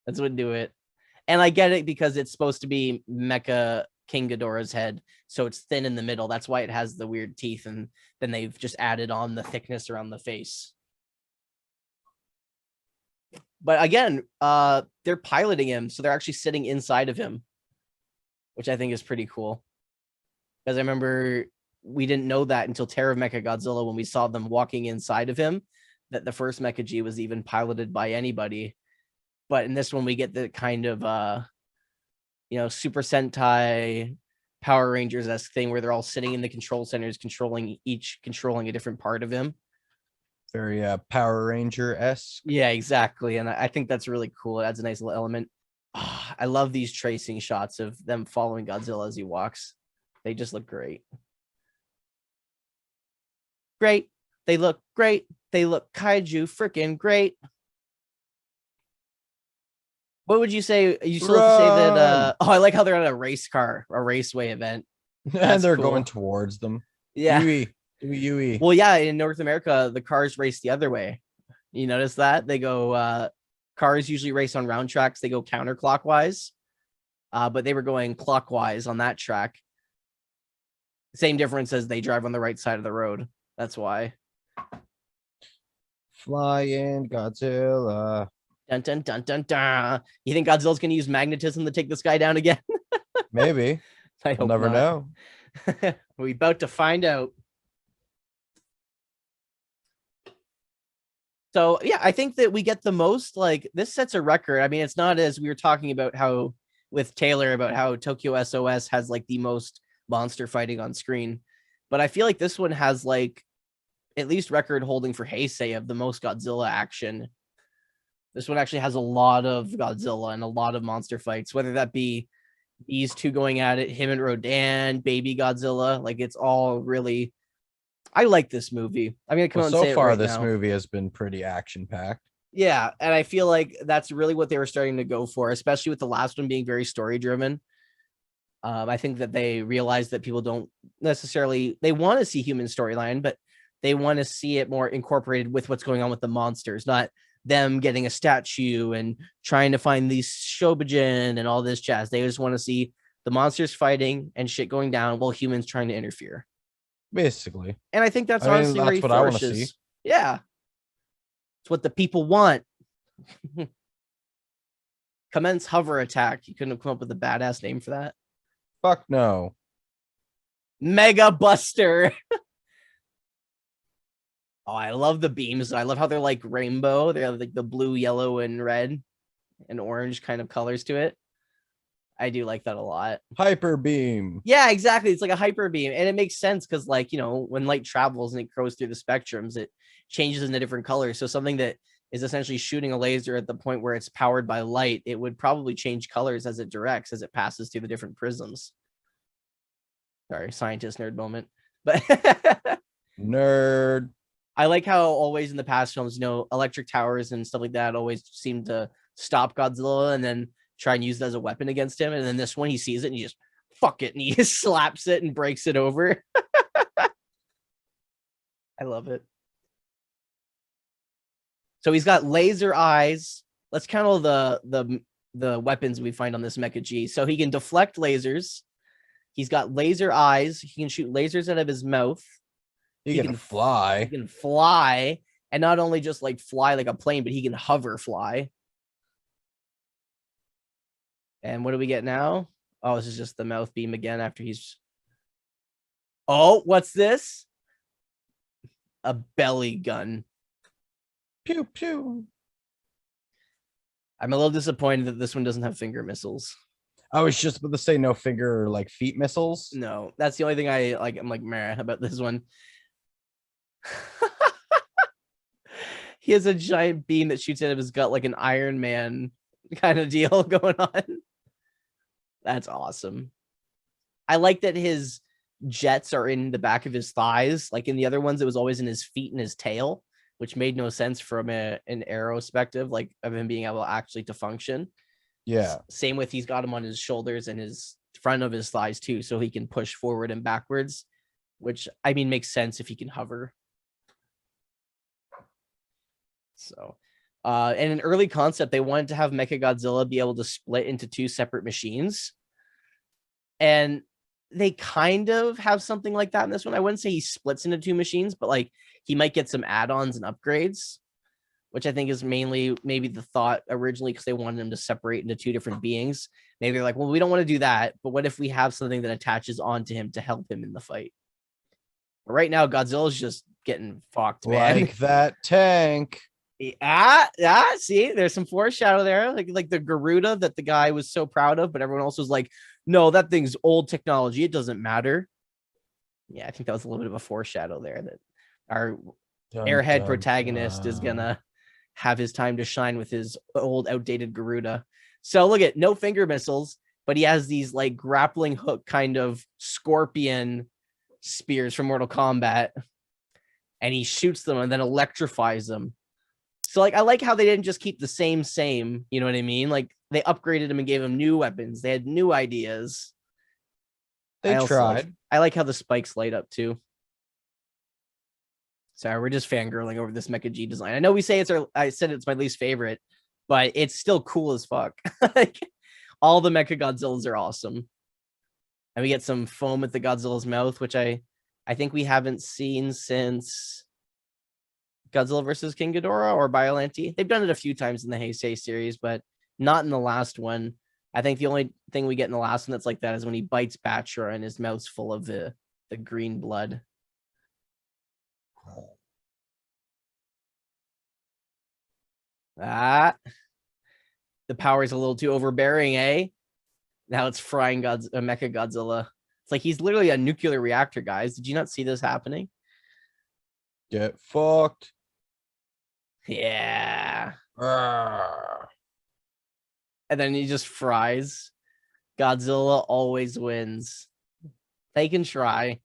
That's what do it. And I get it because it's supposed to be Mecha King Ghidorah's head, so it's thin in the middle. That's why it has the weird teeth, and then they've just added on the thickness around the face. But again, they're piloting him, so they're actually sitting inside of him, which I think is pretty cool. Because I remember we didn't know that until Terror of Mechagodzilla when we saw them walking inside of him, that the first MechaG was even piloted by anybody. But in this one, we get the kind of, you know, Super Sentai Power Rangers-esque thing where they're all sitting in the control centers, controlling a different part of him. Very Power Ranger-esque. Yeah, exactly. And I think that's really cool. It adds a nice little element. Oh, I love these tracing shots of them following Godzilla as he walks. They just look great. Great. They look great. They look kaiju freaking great. What would you say? You still have to say that. Oh, I like how they're on a race car, a raceway event. And they're going towards them. Yeah. Yui. Well, yeah, in North America, the cars race the other way. You notice that? They go, cars usually race on round tracks. They go counterclockwise. But they were going clockwise on that track. Same difference as they drive on the right side of the road. That's why. Flying Godzilla. Dun, dun, dun, dun, dun. You think Godzilla's going to use magnetism to take this guy down again? Maybe. We'll never know. We're about to find out. So, yeah, I think that we get the most, like, this sets a record. I mean, it's not as we were talking about how, with Taylor, about how Tokyo SOS has, like, the most monster fighting on screen. But I feel like this one has, like, at least record holding for Heisei of the most Godzilla action. This one actually has a lot of Godzilla and a lot of monster fights, whether that be these two going at it, him and Rodan, baby Godzilla. Like, it's all really, I like this movie. I'm gonna come out and say so far it right this now. movie has been pretty action packed. Yeah, and I feel like that's really what they were starting to go for, especially with the last one being very story driven. I think that they realized that people don't necessarily, they want to see human storyline, but they want to see it more incorporated with what's going on with the monsters, not them getting a statue and trying to find these Shobijin and all this jazz. They just want to see the monsters fighting and shit going down while humans trying to interfere. Basically. And I think that's honestly where he what I want to see. Yeah. It's what the people want. Commence hover attack. You couldn't have come up with a badass name for that. Fuck no. Mega Buster. Oh, I love the beams. I love how they're like rainbow. They have like the blue, yellow, and red and orange kind of colors to it. I do like that a lot. Hyper beam. Yeah, exactly. It's like a hyper beam. And it makes sense because, like, you know, when light travels and it goes through the spectrums, it changes into different colors. So something that is essentially shooting a laser at the point where it's powered by light, it would probably change colors as it directs, as it passes through the different prisms. Sorry, scientist nerd moment. But nerd. I like how always in the past films, you know, electric towers and stuff like that always seem to stop Godzilla and then try and use it as a weapon against him. And then this one, he sees it and he just fuck it and he just slaps it and breaks it over. I love it. So he's got laser eyes. Let's count all the weapons we find on this MechaG. So he can deflect lasers. He's got laser eyes. He can shoot lasers out of his mouth. He can fly. He can fly, and not only just like fly like a plane, but he can hover fly. And what do we get now? Oh, this is just the mouth beam again after he's. Oh, what's this? a belly gun. Pew pew. I'm a little disappointed that this one doesn't have finger missiles. I was just about to say no finger or like feet missiles. No, that's the only thing I like. I'm like, meh about this one. He has a giant beam that shoots out of his gut like an Iron Man kind of deal going on. That's awesome. I like that his jets are in the back of his thighs. Like in the other ones, it was always in his feet and his tail, which made no sense from an aero perspective, like of him being able actually to function. Yeah. Same with he's got him on his shoulders and his front of his thighs too, so he can push forward and backwards, which I mean makes sense if he can hover. So, in an early concept, they wanted to have Mechagodzilla be able to split into two separate machines. And they kind of have something like that in this one. I wouldn't say he splits into two machines, but like he might get some add-ons and upgrades, which I think is mainly maybe the thought originally because they wanted him to separate into two different beings. Maybe they're like, well, we don't want to do that, but what if we have something that attaches onto him to help him in the fight? But right now, Godzilla's just getting fucked, man. Like that tank. See, there's some foreshadow there, like the Garuda that the guy was so proud of, but everyone else was like, no, that thing's old technology, it doesn't matter. Yeah, I think that was a little bit of a foreshadow there that our airhead protagonist is gonna have his time to shine with his old outdated Garuda. So look at no finger missiles, but he has these like grappling hook kind of scorpion spears from Mortal Kombat, and he shoots them and then electrifies them. So like I like how they didn't just keep the same, you know what I mean? Like they upgraded him and gave him new weapons. They had new ideas. They tried. I like how the spikes light up too. Sorry, we're just fangirling over this MechaG design. I know we say I said it's my least favorite, but it's still cool as fuck. Like all the Mechagodzillas are awesome. And we get some foam at the Godzilla's mouth, which I think we haven't seen since Godzilla versus King Ghidorah or Biollante. They've done it a few times in the Heisei series, but not in the last one. I think the only thing we get in the last one that's like that is when he bites Batra and his mouth's full of the green blood. The power is a little too overbearing, eh? Now it's frying Mechagodzilla. It's like he's literally a nuclear reactor, guys. Did you not see this happening? Get fucked. Yeah. Arrgh. And then he just fries. Godzilla always wins. They can try.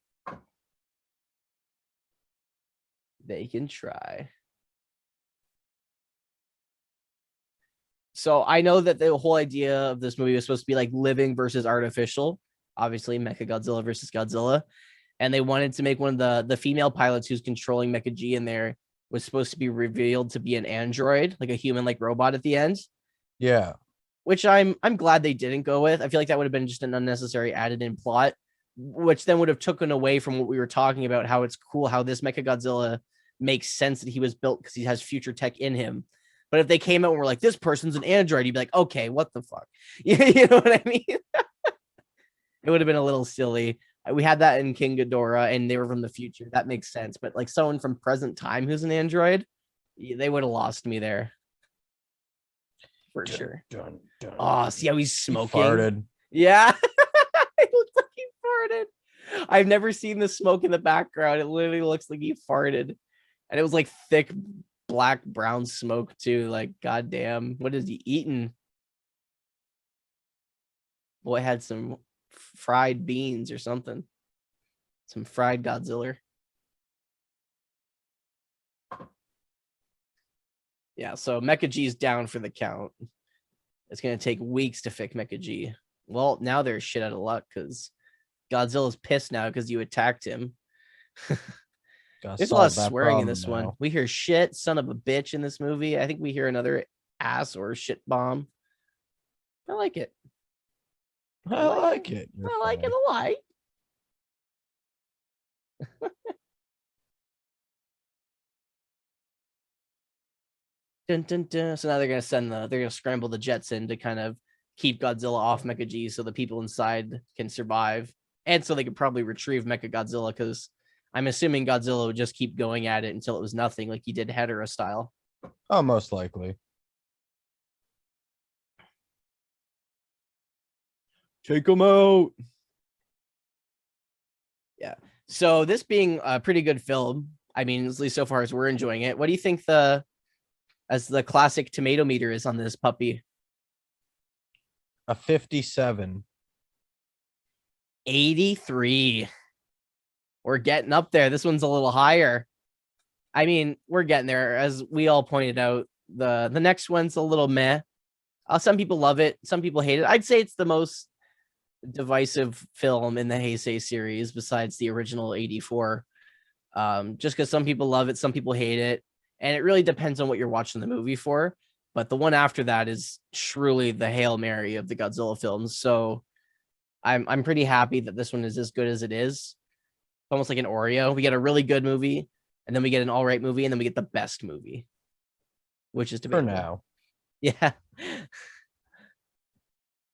They can try. So I know that the whole idea of this movie was supposed to be like living versus artificial. Obviously, Mechagodzilla versus Godzilla. And they wanted to make one of the female pilots who's controlling MechaG in there was supposed to be revealed to be an android, like a human-like robot at the end. Yeah. Which I'm glad they didn't go with. I feel like that would have been just an unnecessary added-in plot, which then would have taken away from what we were talking about, how it's cool how this Mechagodzilla makes sense that he was built because he has future tech in him. But if they came out and were like, this person's an android, you'd be like, okay, what the fuck? You know what I mean? It would have been a little silly. We had that in King Ghidorah, and they were from the future. That makes sense. But like someone from present time who's an android, they would have lost me there. For sure. Oh, see how he's smoking? He farted. Yeah. It looks like he farted. I've never seen the smoke in the background. It literally looks like he farted. And it was like thick black brown smoke too. Like, goddamn, what is he eating? Boy had some fried beans or something. Some fried Godzilla. Yeah, so MechaG's down for the count. It's going to take weeks to fix MechaG. Well, now they're shit out of luck because Godzilla's pissed now because you attacked him. There's a lot of swearing in this one. We hear shit, son of a bitch in this movie. I think we hear another ass or shit bomb. I like it. I like it. I like it a lot. Dun, dun, dun. So now they're gonna scramble the jets in to kind of keep Godzilla off MechaG so the people inside can survive, and so they could probably retrieve Mechagodzilla because I'm assuming Godzilla would just keep going at it until it was nothing, like he did Hedorah style. Oh, most likely. Take him out. Yeah. So this being a pretty good film, I mean, at least so far as we're enjoying it, what do you think as the classic tomato meter is on this puppy? A 57. 83. We're getting up there. This one's a little higher. I mean, we're getting there. As we all pointed out, the next one's a little meh. Some people love it. Some people hate it. I'd say it's the most divisive film in the Heisei series besides the original 84. Just because some people love it, some people hate it. And it really depends on what you're watching the movie for. But the one after that is truly the Hail Mary of the Godzilla films. So I'm pretty happy that this one is as good as it is. Almost like an Oreo. We get a really good movie, and then we get an all right movie, and then we get the best movie, which is for now. Yeah.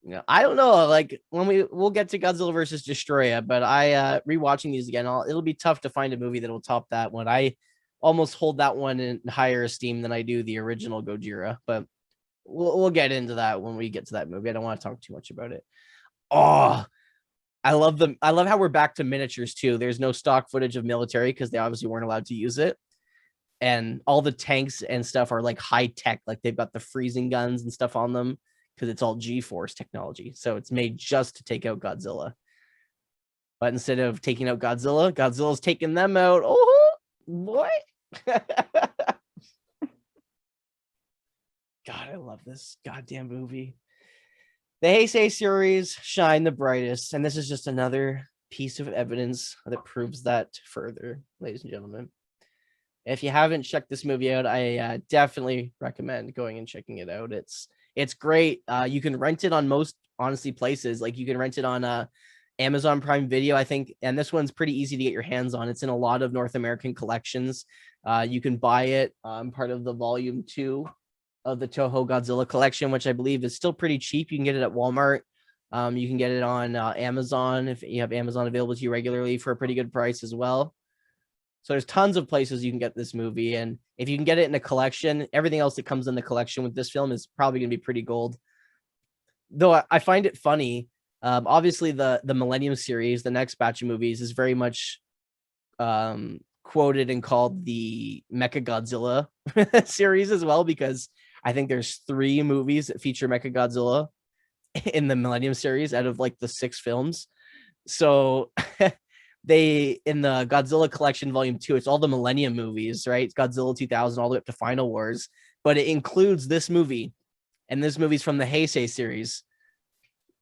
Yeah, I don't know. Like when we'll get to Godzilla versus Destroya, but I rewatching these again, it'll be tough to find a movie that will top that one. I almost hold that one in higher esteem than I do the original Gojira, but we'll get into that when we get to that movie. I don't want to talk too much about it. Oh, I love how we're back to miniatures too. There's no stock footage of military because they obviously weren't allowed to use it. And all the tanks and stuff are like high tech, like they've got the freezing guns and stuff on them because it's all G-force technology. So it's made just to take out Godzilla. But instead of taking out Godzilla, Godzilla's taking them out. Oh, what? God, I love this goddamn movie. The Heisei series shine the brightest, and this is just another piece of evidence that proves that further, ladies and gentlemen. If you haven't checked this movie out, I definitely recommend going and checking it out. It's great. You can rent it on most, honestly, places. Like you can rent it on Amazon Prime Video, I think, and this one's pretty easy to get your hands on. It's in a lot of North American collections. You can buy it part of the Volume 2 of the Toho Godzilla collection, which I believe is still pretty cheap. You can get it at Walmart. You can get it on Amazon if you have Amazon available to you regularly for a pretty good price as well. So there's tons of places you can get this movie, and if you can get it in a collection, everything else that comes in the collection with this film is probably going to be pretty gold. Though I find it funny. Obviously, the Millennium series, the next batch of movies, is very much quoted and called the Mechagodzilla series as well, because I think there's 3 movies that feature Mechagodzilla in the Millennium series out of like the 6 films. So they, in the Godzilla collection volume 2, it's all the Millennium movies, right? It's Godzilla 2000 all the way up to Final Wars, but it includes this movie, and this movie's from the Heisei series.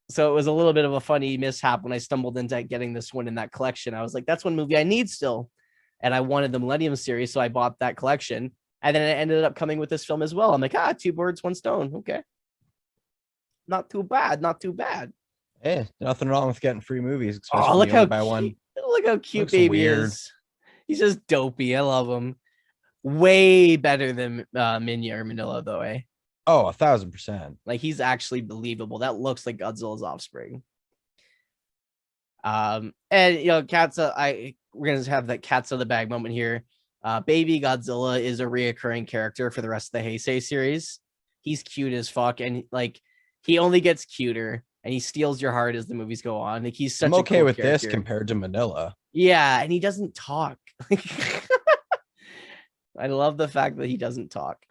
So it was a little bit of a funny mishap when I stumbled into getting this one in that collection. I was like, that's one movie I need still. And I wanted the Millennium series, so I bought that collection. And then it ended up coming with this film as well. I'm like, 2 birds, 1 stone. Okay. Not too bad. Not too bad. Hey, nothing wrong with getting free movies, especially look how buy one. Look how cute baby is. He's just dopey. I love him. Way better than Minya or Manila, though, eh? Oh, 1,000%. Like he's actually believable. That looks like Godzilla's offspring. And Katsa, we're gonna have that cats of the bag moment here. Baby Godzilla is a reoccurring character for the rest of the Heisei series. He's cute as fuck, and like he only gets cuter, and he steals your heart as the movies go on. Like he's such. I'm okay with character. this compared to Manila. Yeah, and he doesn't talk. I love the fact that he doesn't talk.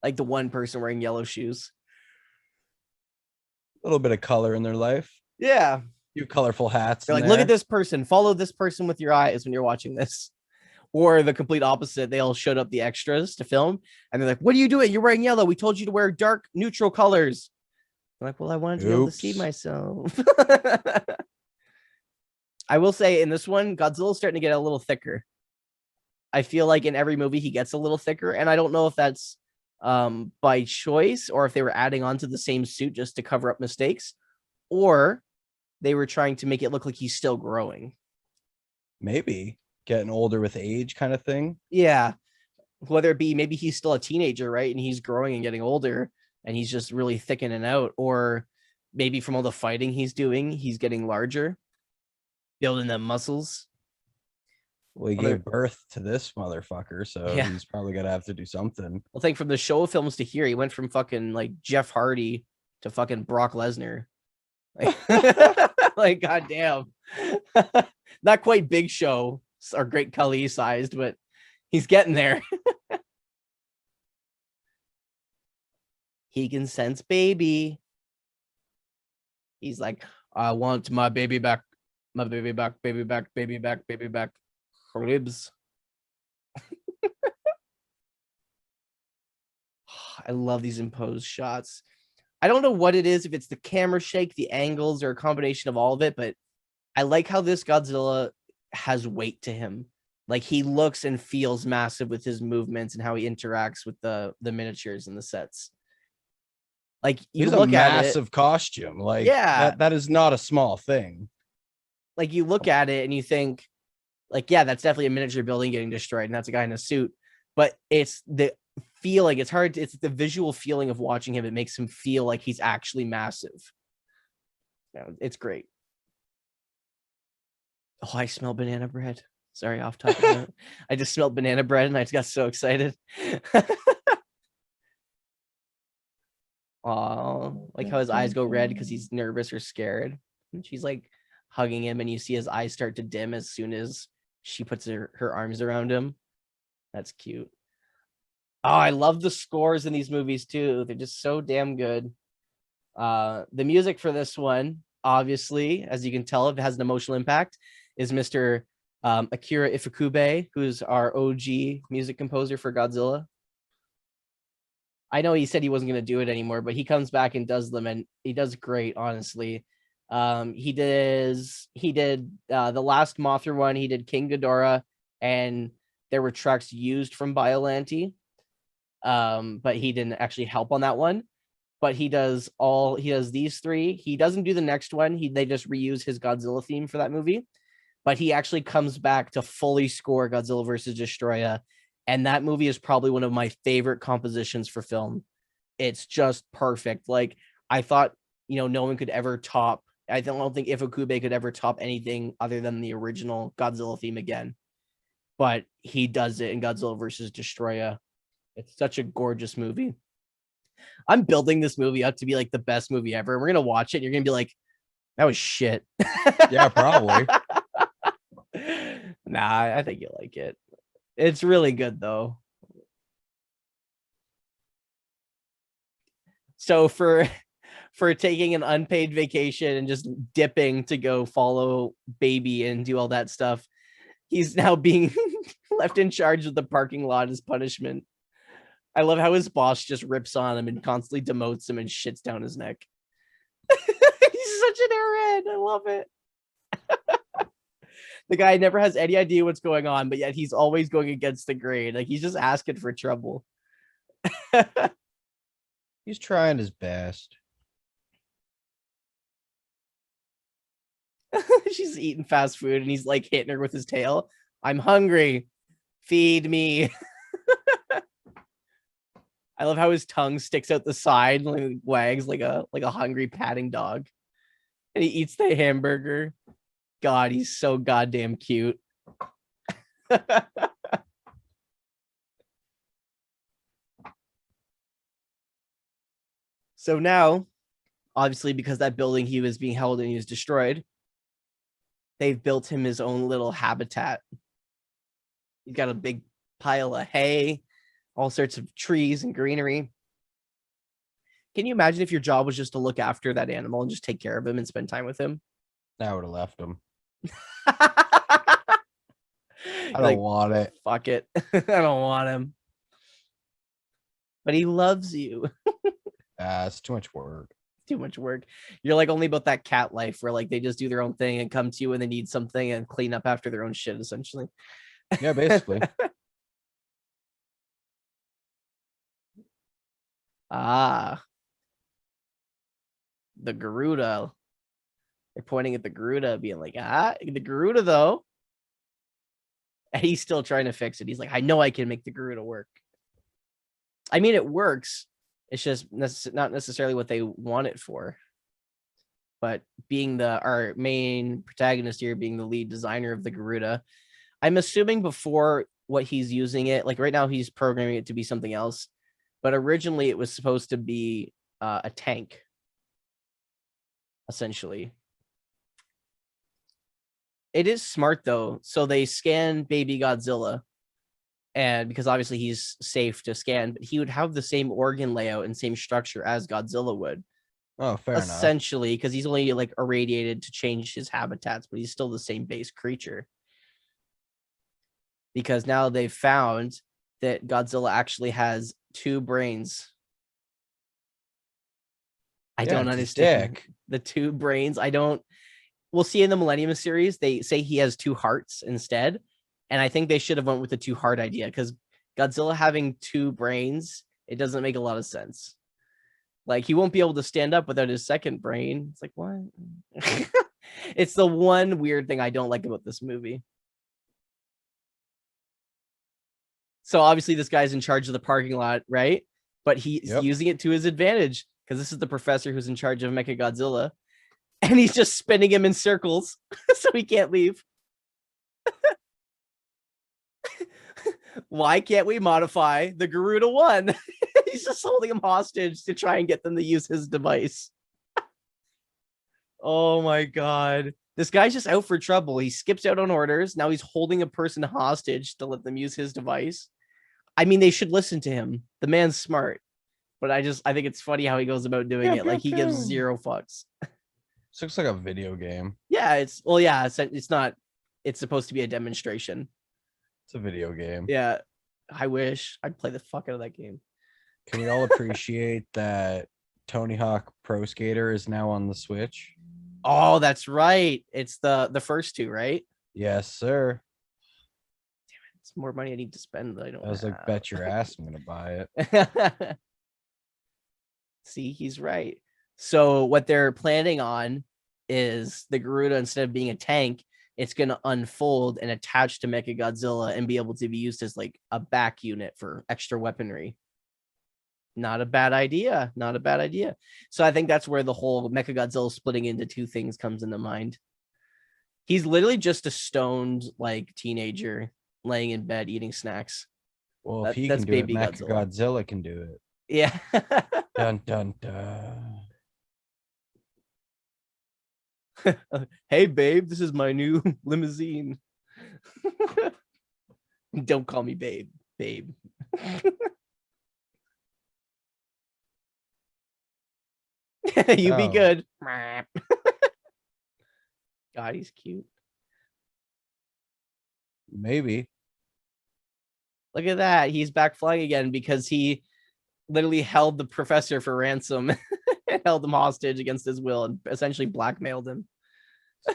Like the one person wearing yellow shoes. A little bit of color in their life. Yeah. Few colorful hats. They're like, look at this person. Follow this person with your eyes when you're watching this. Or the complete opposite. They all showed up the extras to film. And they're like, what are you doing? You're wearing yellow. We told you to wear dark, neutral colors. I'm like, well, I wanted to be able to see myself. I will say in this one, Godzilla's starting to get a little thicker. I feel like in every movie he gets a little thicker. And I don't know if that's by choice or if they were adding on to the same suit just to cover up mistakes, or they were trying to make it look like he's still growing. Maybe getting older with age kind of thing. Yeah. Whether it be maybe he's still a teenager, right? And he's growing and getting older and he's just really thickening out, or maybe from all the fighting he's doing, he's getting larger, building them muscles. Well, he gave birth to this motherfucker, so Yeah. he's probably gonna have to do something. Well, think from the show films to here, he went from fucking like Jeff Hardy to fucking Brock Lesnar. Like, goddamn. Not quite Big Show or Great Khali sized, but he's getting there. He can sense baby. He's like, I want my baby back. My baby back, baby back, baby back, baby back. Ribs. I love these imposed shots. I don't know what it is, if it's the camera shake, the angles, or a combination of all of it, but I like how this Godzilla has weight to him. Like, he looks and feels massive with his movements and how he interacts with the miniatures and the sets. Like, you look at it, massive costume. Like, yeah, that is not a small thing. Like, you look at it and you think, like, yeah, that's definitely a miniature building getting destroyed, and that's a guy in a suit. But it's the feeling, it's hard, it's the visual feeling of watching him. It makes him feel like he's actually massive. It's great. Oh, I smell banana bread. Sorry, off topic. I just smelled banana bread and I just got so excited. Oh, like how his eyes go red because he's nervous or scared. And she's like hugging him, and you see his eyes start to dim as soon as she puts her arms around him. That's cute. Oh, I love the scores in these movies too. They're just so damn good. The music for this one, obviously, as you can tell, if it has an emotional impact, is Mr. Akira Ifukube, who's our OG music composer for Godzilla. I know he said he wasn't going to do it anymore, but he comes back and does them, and he does great, honestly. He did the last Mothra one. He did King Ghidorah, and there were tracks used from Biollante, but he didn't actually help on that one. But he does these three. He doesn't do the next one. They just reuse his Godzilla theme for that movie, but he actually comes back to fully score Godzilla versus Destroya. And that movie is probably one of my favorite compositions for film. It's just perfect. Like, I thought, no one could ever top. I don't think Ifukube could ever top anything other than the original Godzilla theme again. But he does it in Godzilla versus Destroya. It's such a gorgeous movie. I'm building this movie up to be like the best movie ever. We're going to watch it and you're going to be like, that was shit. Yeah, probably. Nah, I think you'll like it. It's really good though. So for taking an unpaid vacation and just dipping to go follow baby and do all that stuff, he's now being left in charge of the parking lot as punishment. I love how his boss just rips on him and constantly demotes him and shits down his neck. He's such an airhead. I love it. The guy never has any idea what's going on, but yet he's always going against the grain. Like, he's just asking for trouble. He's trying his best. She's eating fast food and he's like hitting her with his tail. I'm hungry. Feed me. I love how his tongue sticks out the side and like wags like a hungry patting dog. And he eats the hamburger. God, he's so goddamn cute. So now, obviously, because that building he was being held in, he was destroyed, they've built him his own little habitat. He's got a big pile of hay, all sorts of trees and greenery. Can you imagine if your job was just to look after that animal and just take care of him and spend time with him? I would have left him. I don't want it. Fuck it. I don't want him. But he loves you. It's too much work. Too much work. You're like only about that cat life where like they just do their own thing and come to you when they need something and clean up after their own shit, essentially. Yeah, basically. The Garuda. They're pointing at the Garuda, being like, the Garuda though. And he's still trying to fix it. He's like, I know I can make the Garuda work. I mean, it works. It's just not necessarily what they want it for. but being our main protagonist here, being the lead designer of the Garuda, I'm assuming before what he's using it, like right now he's programming it to be something else, but originally it was supposed to be a tank, essentially. It is smart though. So they scan baby Godzilla, and because obviously he's safe to scan, but he would have the same organ layout and same structure as Godzilla would. Oh, fair enough. Essentially, because he's only like irradiated to change his habitats, but he's still the same base creature. Because now they've found that Godzilla actually has 2 brains. I don't understand the 2 brains. We'll see in the Millennium series, they say he has 2 hearts instead. And I think they should have went with the 2 heart idea, because Godzilla having 2 brains, it doesn't make a lot of sense. Like, he won't be able to stand up without his second brain. It's like, what? It's the one weird thing I don't like about this movie. So obviously this guy's in charge of the parking lot, right? But he's using it to his advantage, because this is the professor who's in charge of Mechagodzilla. And he's just spinning him in circles so he can't leave. Why can't we modify the Garuda 1? He's just holding him hostage to try and get them to use his device. Oh my God. This guy's just out for trouble. He skips out on orders. Now he's holding a person hostage to let them use his device. I mean, they should listen to him. The man's smart. But I think it's funny how he goes about doing it. Like, he gives 0 fucks. This looks like a video game. Yeah, it's not. It's supposed to be a demonstration. It's a video game. Yeah, I wish I'd play the fuck out of that game. Can we all appreciate that Tony Hawk Pro Skater is now on the Switch? Oh, that's right. It's the first 2, right? Yes, sir. Damn it, it's more money I need to spend that I don't I was have. like, bet your ass I'm gonna buy it. See, he's right. So what they're planning on is the Garuda, instead of being a tank, it's going to unfold and attach to Mechagodzilla and be able to be used as like a back unit for extra weaponry. Not a bad idea. Not a bad idea. So I think that's where the whole Mechagodzilla splitting into 2 things comes into mind. He's literally just a stoned like teenager laying in bed eating snacks. Well, if he can do it, Mechagodzilla can do it. Yeah. Dun dun dun. Hey babe, this is my new limousine. Don't call me babe. You be good. God, he's cute. Maybe. Look at that. He's back flying again because he literally held the professor for ransom and held him hostage against his will and essentially blackmailed him.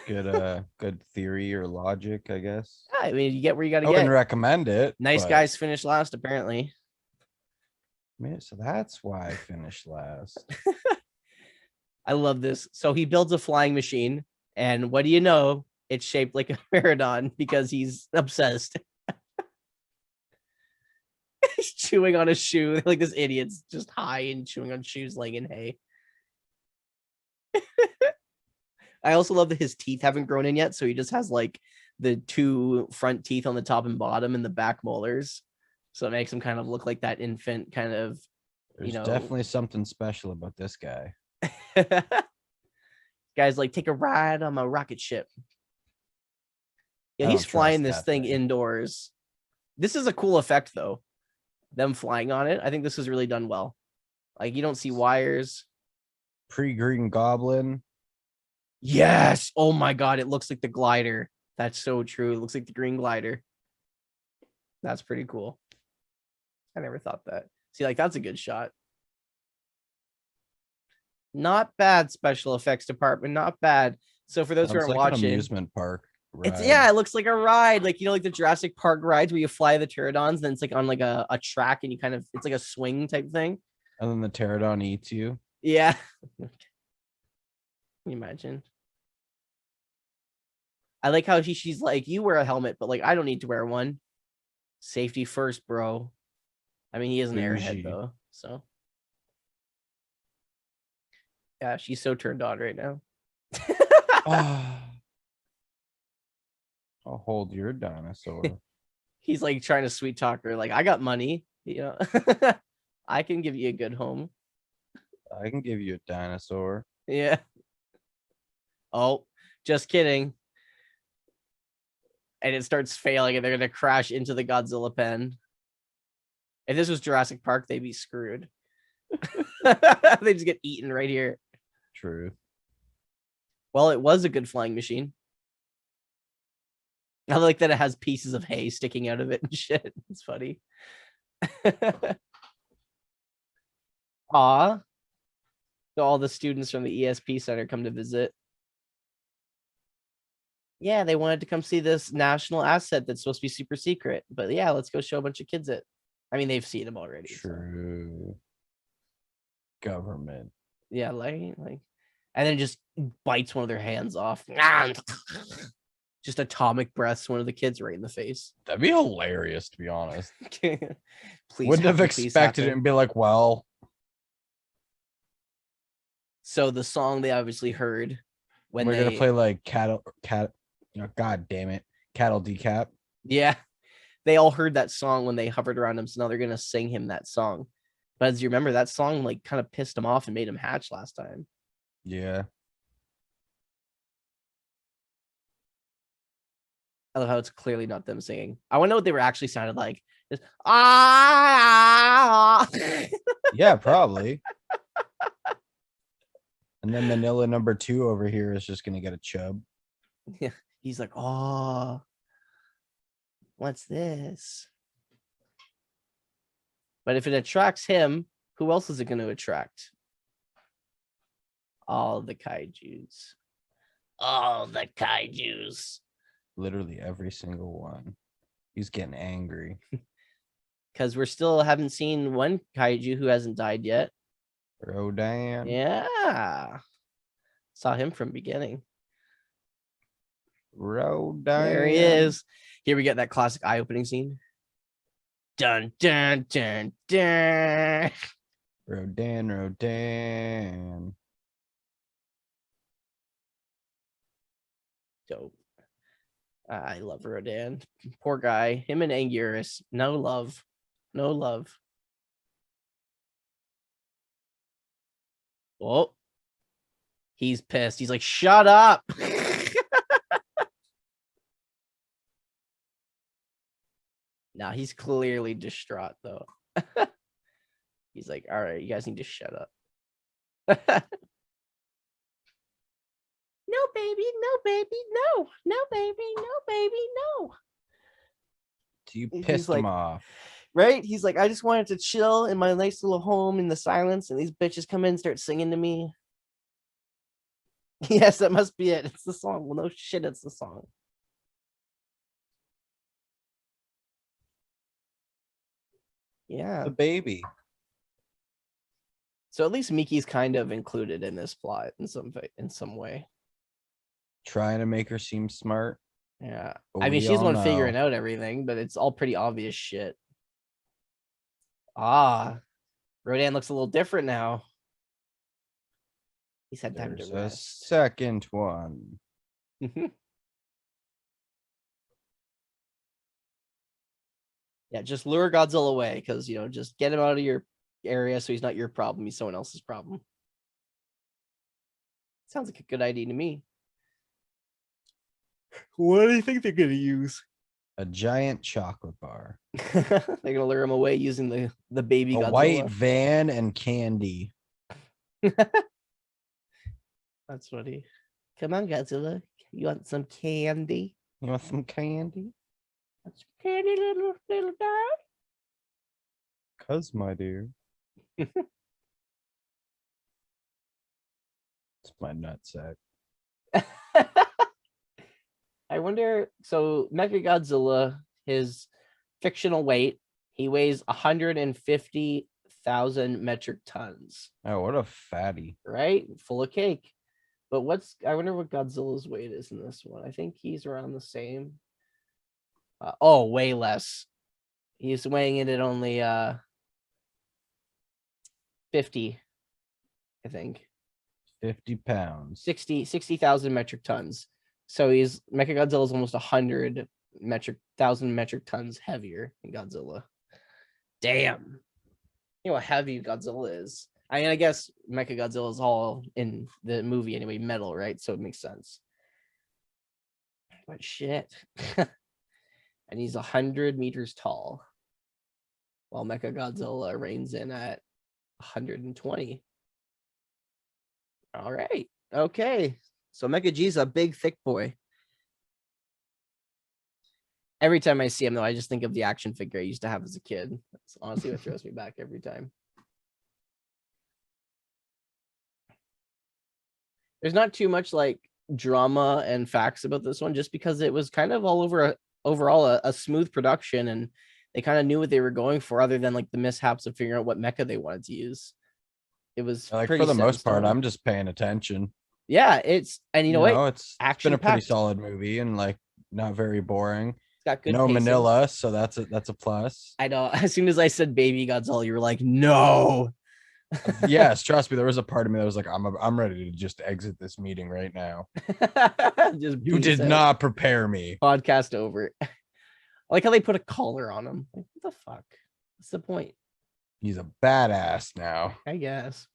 Good theory or logic, I guess. Yeah, I mean, you get where you got to I get. wouldn't recommend it. Nice guys finish last, apparently. Man, so that's why I finished last. I love this. So he builds a flying machine, and what do you know? It's shaped like a Rodan because he's obsessed. He's chewing on a shoe like this idiot's just high and chewing on shoes, laying in hay. I also love that his teeth haven't grown in yet, so he just has like the 2 front teeth on the top and bottom and the back molars. So it makes him kind of look like that infant kind of. There's definitely something special about this guy. Guys, like, take a ride on my rocket ship. Yeah, he's flying this thing indoors. This is a cool effect, though. Them flying on it. I think this is really done well. Like, you don't see wires. Pre-Green Goblin. Yes. Oh my God. It looks like the glider. That's so true. It looks like the green glider. That's pretty cool. I never thought that. See, like, that's a good shot. Not bad special effects department. Not bad. So for those who aren't watching, an amusement park ride. It looks like a ride. Like, you know, like the Jurassic Park rides where you fly the pterodons, then it's like on like a track and you kind of, it's like a swing type thing. And then the pterodon eats you. Yeah. Can you imagine? I like how she's like, you wear a helmet, but like, I don't need to wear one. Safety first, bro. I mean, he is an airhead though, so. Yeah, she's so turned on right now. I'll hold your dinosaur. He's like trying to sweet talk her, like, I got money, you know. I can give you a good home. I can give you a dinosaur. Yeah. Oh, just kidding. And it starts failing, and they're gonna crash into the Godzilla pen. If this was Jurassic Park, they'd be screwed. They just get eaten right here. True. Well, it was a good flying machine. I like that it has pieces of hay sticking out of it and shit. It's funny. Aw. So all the students from the ESP Center come to visit. Yeah, they wanted to come see this national asset that's supposed to be super secret. But yeah, let's go show a bunch of kids it. I mean, they've seen them already. True. So. Government. Yeah, like, and then just bites one of their hands off. Just atomic breaths one of the kids right in the face. That'd be hilarious, to be honest. Please, wouldn't have expected it and be like, well. So the song they obviously heard when we're gonna play like cattle. God damn it, cattle decap. Yeah, they all heard that song when they hovered around him, so now they're gonna sing him that song. But as you remember, that song like kind of pissed him off and made him hatch last time. Yeah. I love how it's clearly not them singing. I want to know what they were actually sounded like. Just, ah. Yeah, probably. And then Manila number 2 over here is just gonna get a chub. Yeah, he's like, oh, what's this? But if it attracts him, who else is it going to attract? All the kaijus. All the kaijus. Literally every single one. He's getting angry. Because we're still haven't seen one kaiju who hasn't died yet. Rodan. Yeah. Saw him from beginning. Rodan. There he is. Here we get that classic eye-opening scene. Dun, dun, dun, dun. Rodan. Dope. I love Rodan. Poor guy. Him and Anguirus. No love. No love. Oh. He's pissed. He's like, shut up. Now he's clearly distraught though. He's like, all right, you guys need to shut up. No, baby, no, baby, no, no, baby, no, baby, no. You pissed him off. Right? He's like, I just wanted to chill in my nice little home in the silence, and these bitches come in and start singing to me. Yes, that must be it. It's the song. Well, no shit, it's the song. Yeah. The baby. So at least Miki's kind of included in this plot in some way. Trying to make her seem smart. Yeah. I mean, she's the one figuring out everything, but it's all pretty obvious shit. Ah. Rodan looks a little different now. He's had time to rest. A second one. Yeah, just lure Godzilla away because, you know, just get him out of your area so he's not your problem. He's someone else's problem. Sounds like a good idea to me. What do you think they're going to use? A giant chocolate bar. They're going to lure him away using the baby Godzilla. A white van and candy. That's funny. Come on, Godzilla. You want some candy? You want some candy? Want some candy, little guy? 'Cause, my dear. It's my nutsack. I wonder, so Mechagodzilla, his fictional weight, he weighs 150,000 metric tons. Oh, what a fatty. Right? Full of cake. But I wonder what Godzilla's weight is in this one. I think he's around the same. Way less. He's weighing it at only 50, I think. 50 pounds. 60,000 metric tons. So Mechagodzilla is almost 100,000 metric tons heavier than Godzilla. Damn. You know how heavy Godzilla is. I mean, I guess Mechagodzilla is all in the movie anyway, metal, right? So it makes sense. But shit. And he's 100 meters tall. While Mechagodzilla reigns in at 120. All right. Okay. So MechaG's a big, thick boy. Every time I see him, though, I just think of the action figure I used to have as a kid. That's honestly what throws me back every time. There's not too much like drama and facts about this one, just because it was kind of all over overall a smooth production, and they kind of knew what they were going for, other than like the mishaps of figuring out what mecha they wanted to use. It was like for the most part, I'm just paying attention. Yeah, it's and you know what? It's been a pretty solid movie and like not very boring. It's got good pacing. Manila, so that's a plus. I know. As soon as I said Baby Godzilla, you were like, no. Yes, trust me. There was a part of me that was like, I'm ready to just exit this meeting right now. You did not prepare me. Podcast over. I like how they put a collar on him. Like, what the fuck? What's the point? He's a badass now. I guess.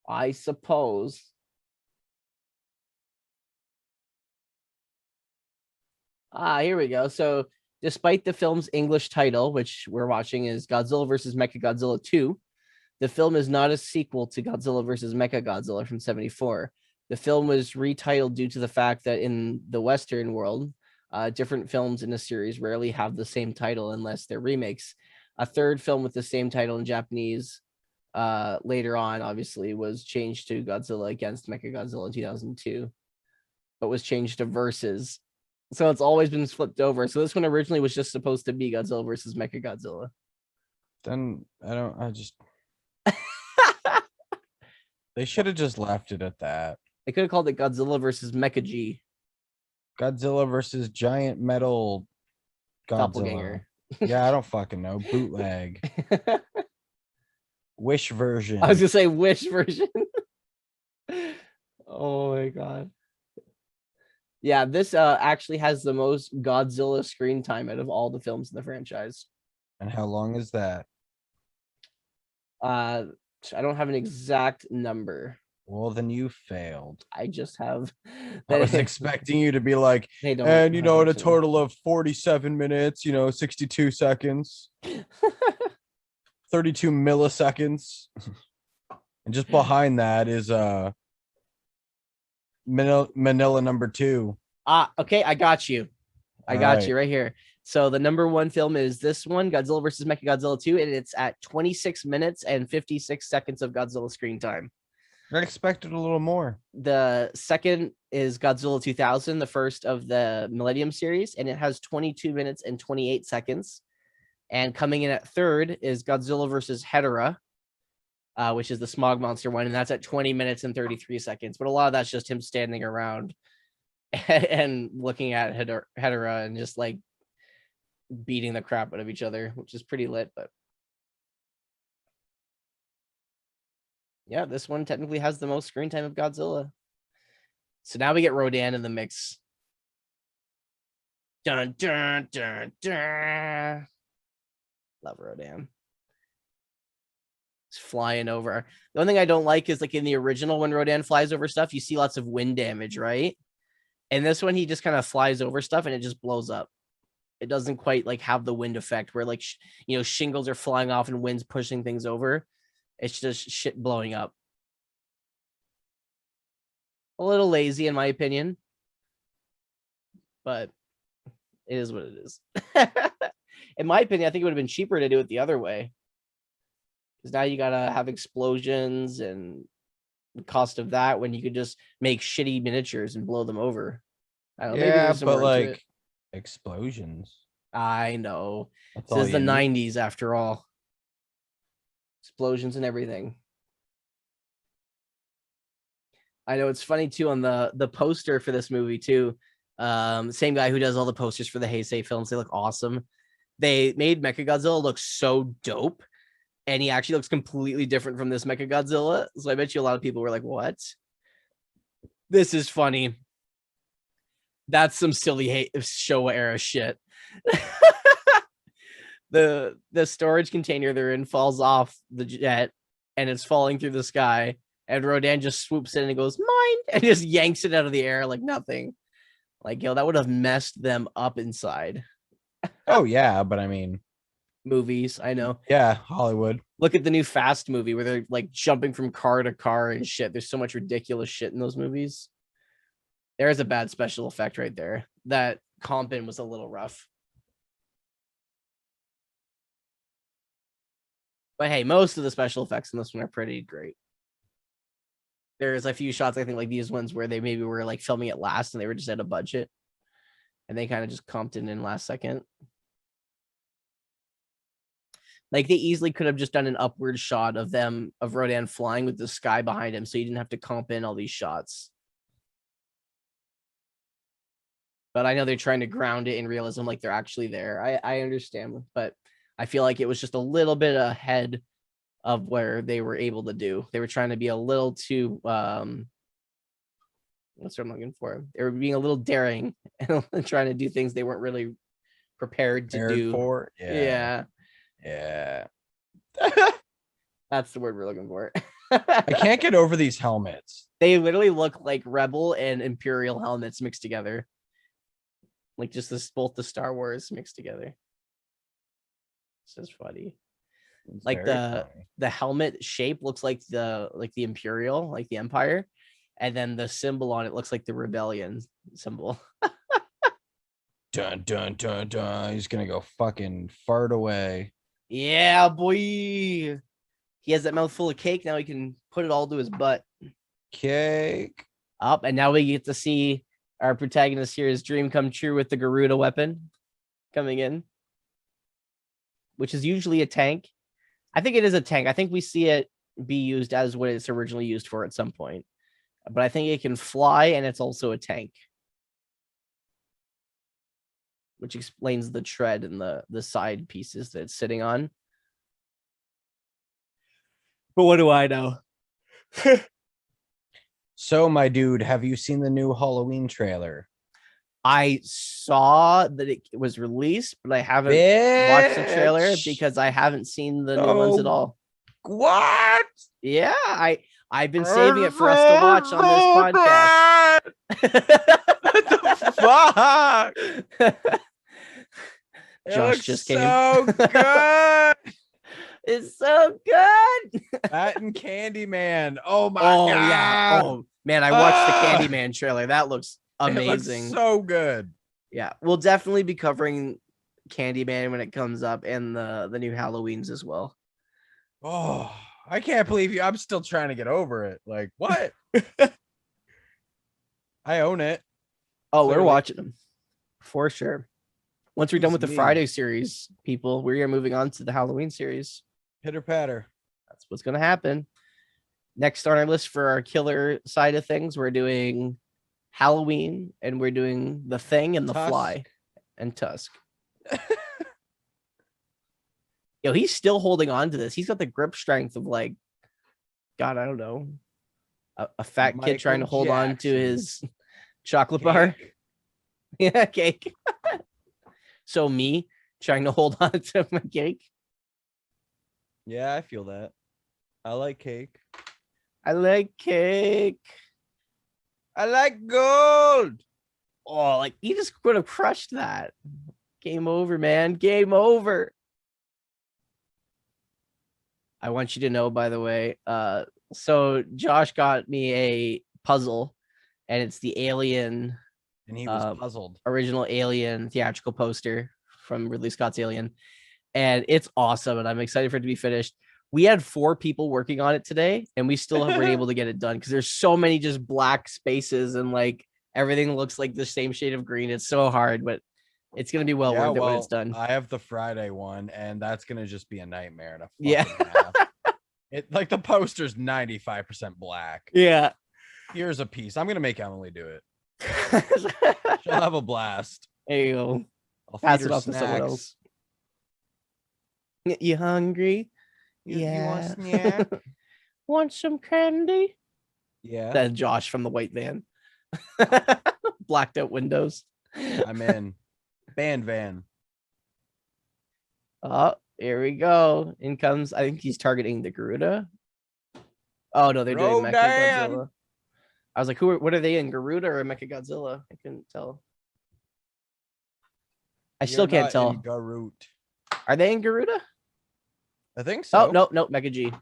I suppose. Here we go. So despite the film's English title, which we're watching is Godzilla vs. Mechagodzilla 2, the film is not a sequel to Godzilla vs. Mechagodzilla from 1974. The film was retitled due to the fact that in the Western world, different films in a series rarely have the same title unless they're remakes. A third film with the same title in Japanese later on, obviously, was changed to Godzilla against Mechagodzilla in 2002, but was changed to Versus. So it's always been flipped over. So this one originally was just supposed to be Godzilla versus Mechagodzilla. Then they should have just left it at that. They could have called it Godzilla versus MechaG. Godzilla versus Giant Metal Doppelganger. Yeah, I don't fucking know. Bootleg. Wish version. I was gonna say Wish version. Oh my god. Yeah, this actually has the most Godzilla screen time out of all the films in the franchise. And how long is that? I don't have an exact number. Well, then you failed. I just have. I was expecting you to be like, and in a total of 47 minutes, 62 seconds, 32 milliseconds. And just behind that is Manila number 2. Okay, I got you. I got you right here. So the number 1 film is this one, Godzilla vs. Mechagodzilla 2, and it's at 26 minutes and 56 seconds of Godzilla screen time. I expected a little more. The second is Godzilla 2000, the first of the Millennium series, and it has 22 minutes and 28 seconds. And coming in at third is Godzilla vs. Hedorah, which is the smog monster one, and that's at 20 minutes and 33 seconds. But a lot of that's just him standing around and looking at Hedorah and just like beating the crap out of each other, which is pretty lit. But yeah, this one technically has the most screen time of Godzilla. So now we get Rodan in the mix. Dun, dun, dun, dun. Love Rodan. It's flying over. The one thing I don't like is like in the original, when Rodan flies over stuff, you see lots of wind damage, right? And this one, he just kind of flies over stuff and it just blows up. It doesn't quite like have the wind effect where like, shingles are flying off and wind's pushing things over. It's just shit blowing up. A little lazy, in my opinion. But it is what it is. In my opinion, I think it would have been cheaper to do it the other way. Because now you got to have explosions and the cost of that when you could just make shitty miniatures and blow them over. I don't know. Yeah, but like explosions. I know. This is the 90s after all. Explosions and everything. I know it's funny too on the poster for this movie too. Same guy who does all the posters for the Heisei films. They look awesome. They made Mechagodzilla look so dope and he actually looks completely different from this Mechagodzilla. So I bet you a lot of people were like, "What? This is funny." That's some silly Showa era shit. The storage container they're in falls off the jet, and it's falling through the sky. And Rodan just swoops in and goes, "Mine," and just yanks it out of the air like nothing. Like, yo, that would have messed them up inside. Oh yeah, but I mean, movies, I know. Yeah, Hollywood. Look at the new Fast movie where they're like jumping from car to car and shit. There's so much ridiculous shit in those movies. There's a bad special effect right there. That comp-in was a little rough. But hey, most of the special effects in this one are pretty great. There's a few shots, I think, like these ones where they maybe were like filming it last and they were just at a budget. And they kind of just comped in last second. Like they easily could have just done an upward shot of them, of Rodan flying with the sky behind him. So you didn't have to comp in all these shots. But I know they're trying to ground it in realism like they're actually there. I understand, but I feel like it was just a little bit ahead of where they were able to do. They were trying to be a little too what's what I'm looking for. They were being a little daring and trying to do things they weren't really prepared to do. For. Yeah. That's the word we're looking for. I can't get over these helmets. They literally look like Rebel and Imperial helmets mixed together. Like just this, both the Star Wars mixed together. This is funny. It's like the helmet shape looks like the Imperial, like the Empire, and then the symbol on it looks like the Rebellion symbol. Dun dun dun dun. He's gonna go fucking fart away. Yeah, boy. He has that mouthful of cake. Now he can put it all to his butt. Cake. Up, and now we get to see our protagonist here, his dream come true with the Garuda weapon coming in, which is usually a tank. I think it is a tank. I think we see it be used as what it's originally used for at some point. But I think it can fly, and it's also a tank. Which explains the tread and the side pieces that it's sitting on. But what do I know? So, my dude, have you seen the new Halloween trailer? I saw that it was released, but I haven't watched the trailer because I haven't seen the new ones at all. What? Yeah, I've been saving it for us to watch on this podcast. What the fuck? Josh just came. So good. It's so good. That and Candyman. Oh my god. Yeah. Oh man, I watched the Candyman trailer. That looks amazing. It looks so good. Yeah, we'll definitely be covering Candyman when it comes up, and the new Halloweens as well. Oh, I can't believe you. I'm still trying to get over it. Like, what? I own it. Oh, we're watching them for sure. Once we're done with the Friday series, people, we are moving on to the Halloween series. Pitter patter. That's what's going to happen. Next on our list for our killer side of things, we're doing Halloween, and we're doing The Thing and The Fly and Tusk. Yo, he's still holding on to this. He's got the grip strength of like, God, I don't know, a fat kid trying to hold on to his chocolate bar. Yeah, cake. So me trying to hold on to my cake. Yeah, I feel that. I like cake. I like cake. I like gold. Oh, like he just would have crushed that. Game over, man. Game over. I want you to know, by the way, so Josh got me a puzzle, and it's the Alien. And he was puzzled. Original Alien theatrical poster from Ridley Scott's Alien. And it's awesome. And I'm excited for it to be finished. We had 4 people working on it today, and we still have been able to get it done because there's so many just black spaces, and like everything looks like the same shade of green. It's so hard, but it's going to be well worth it when it's done. I have the Friday one, and that's going to just be a nightmare. Yeah. It like the poster's 95% black. Yeah. Here's a piece. I'm going to make Emily do it. She'll have a blast. There you go. I'll pass feed it her off to someone snacks. else. You hungry? You want snack? Want some candy? Yeah. Then Josh from the white van. Blacked out windows. I'm in. Band van. Oh, here we go. In comes, I think he's targeting the Garuda. Oh no, they're doing Rodan. Mechagodzilla. I was like, what are they in, Garuda or Mechagodzilla? I couldn't tell. I still can't tell. Garut. Are they in Garuda? I think so. Oh no, MechaG.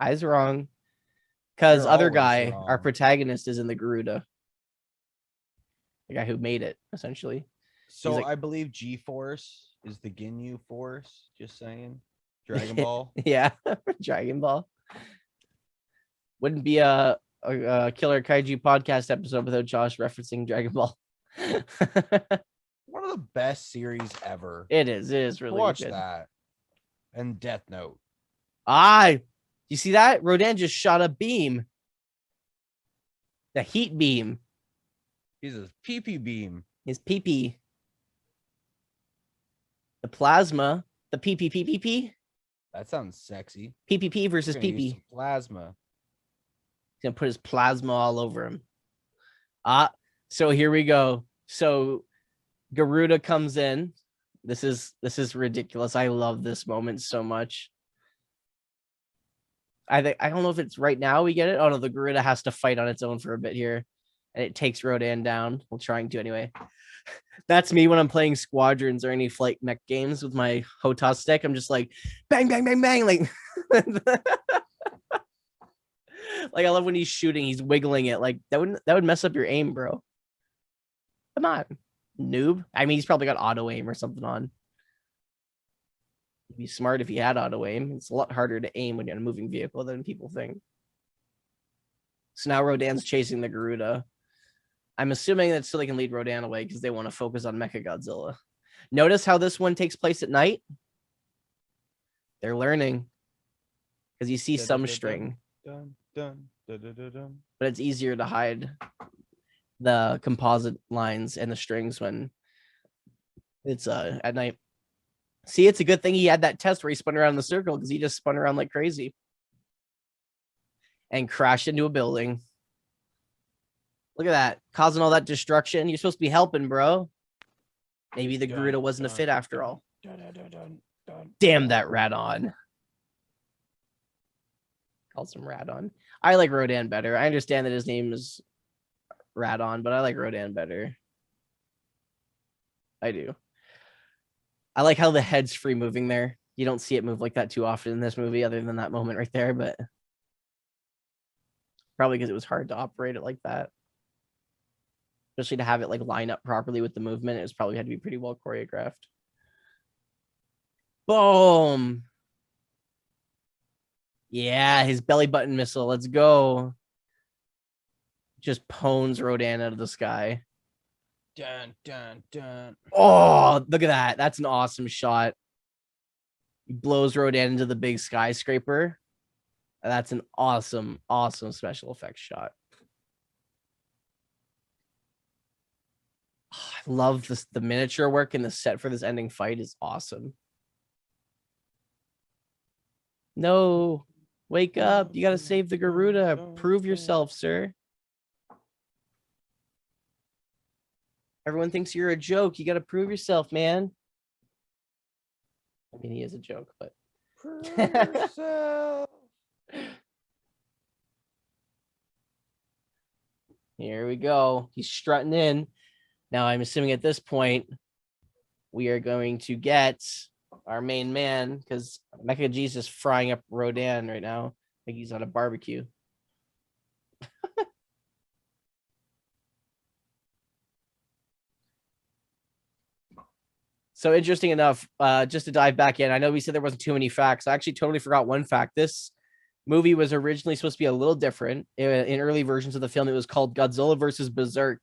I was wrong. Because other guy, wrong. our protagonist, is in the Garuda. The guy who made it, essentially. So like, I believe G-Force is the Ginyu Force. Just saying. Dragon Ball. Yeah, Dragon Ball. Wouldn't be a Killer Kaiju podcast episode without Josh referencing Dragon Ball. One of the best series ever. It is really watch good. that. And Death Note. You see that? Rodan just shot a beam. The heat beam. He's a pee-pee beam. His pee-pee. The plasma. The pee-pee-pee-pee-pee. That sounds sexy. PPP versus PP. Plasma. He's gonna put his plasma all over him. So here we go. So Garuda comes in. This is ridiculous. I love this moment so much. I don't know if it's right now we get it. Oh no, the Garuda has to fight on its own for a bit here, and it takes Rodan down. Well, trying to anyway. That's me when I'm playing Squadrons or any flight mech games with my HOTAS stick. I'm just like bang, bang, bang, bang. Like, like I love when he's shooting, he's wiggling it. Like that would mess up your aim, bro. Come on, noob. I mean, he's probably got auto aim or something on. It'd be smart if he had auto aim. It's a lot harder to aim when you're in a moving vehicle than people think. So now Rodan's chasing the Garuda. I'm assuming that so they can lead Rodan away because they want to focus on Mechagodzilla. Notice how this one takes place at night? They're learning. Because you see some string. But it's easier to hide the composite lines and the strings when it's at night. See, it's a good thing he had that test where he spun around in the circle because he just spun around like crazy. And crashed into a building. Look at that. Causing all that destruction. You're supposed to be helping, bro. Maybe the Garuda wasn't a fit after all. Damn that Radon. Calls him Radon. I like Rodan better. I understand that his name is Radon, but I like Rodan better. I do. I like how the head's free moving there. You don't see it move like that too often in this movie, other than that moment right there, but probably because it was hard to operate it like that. Especially to have it like line up properly with the movement. It was probably had to be pretty well choreographed. Boom. Yeah, his belly button missile. Let's go. Just pwns Rodan out of the sky. Dun, dun, dun. Oh, look at that. That's an awesome shot. He blows Rodan into the big skyscraper. That's an awesome, awesome special effects shot. Oh, I love this. The miniature work in the set for this ending fight is awesome. No, wake up. You got to save the Garuda. Prove yourself, sir. Everyone thinks you're a joke. You got to prove yourself, man. I mean, he is a joke, but. Prove yourself. Here we go. He's strutting in. Now, I'm assuming at this point, we are going to get our main man, because MechaG's just frying up Rodan right now. I think he's on a barbecue. So interesting enough, just to dive back in, I know we said there wasn't too many facts. I actually totally forgot one fact. This movie was originally supposed to be a little different. In early versions of the film, it was called Godzilla versus Berserk,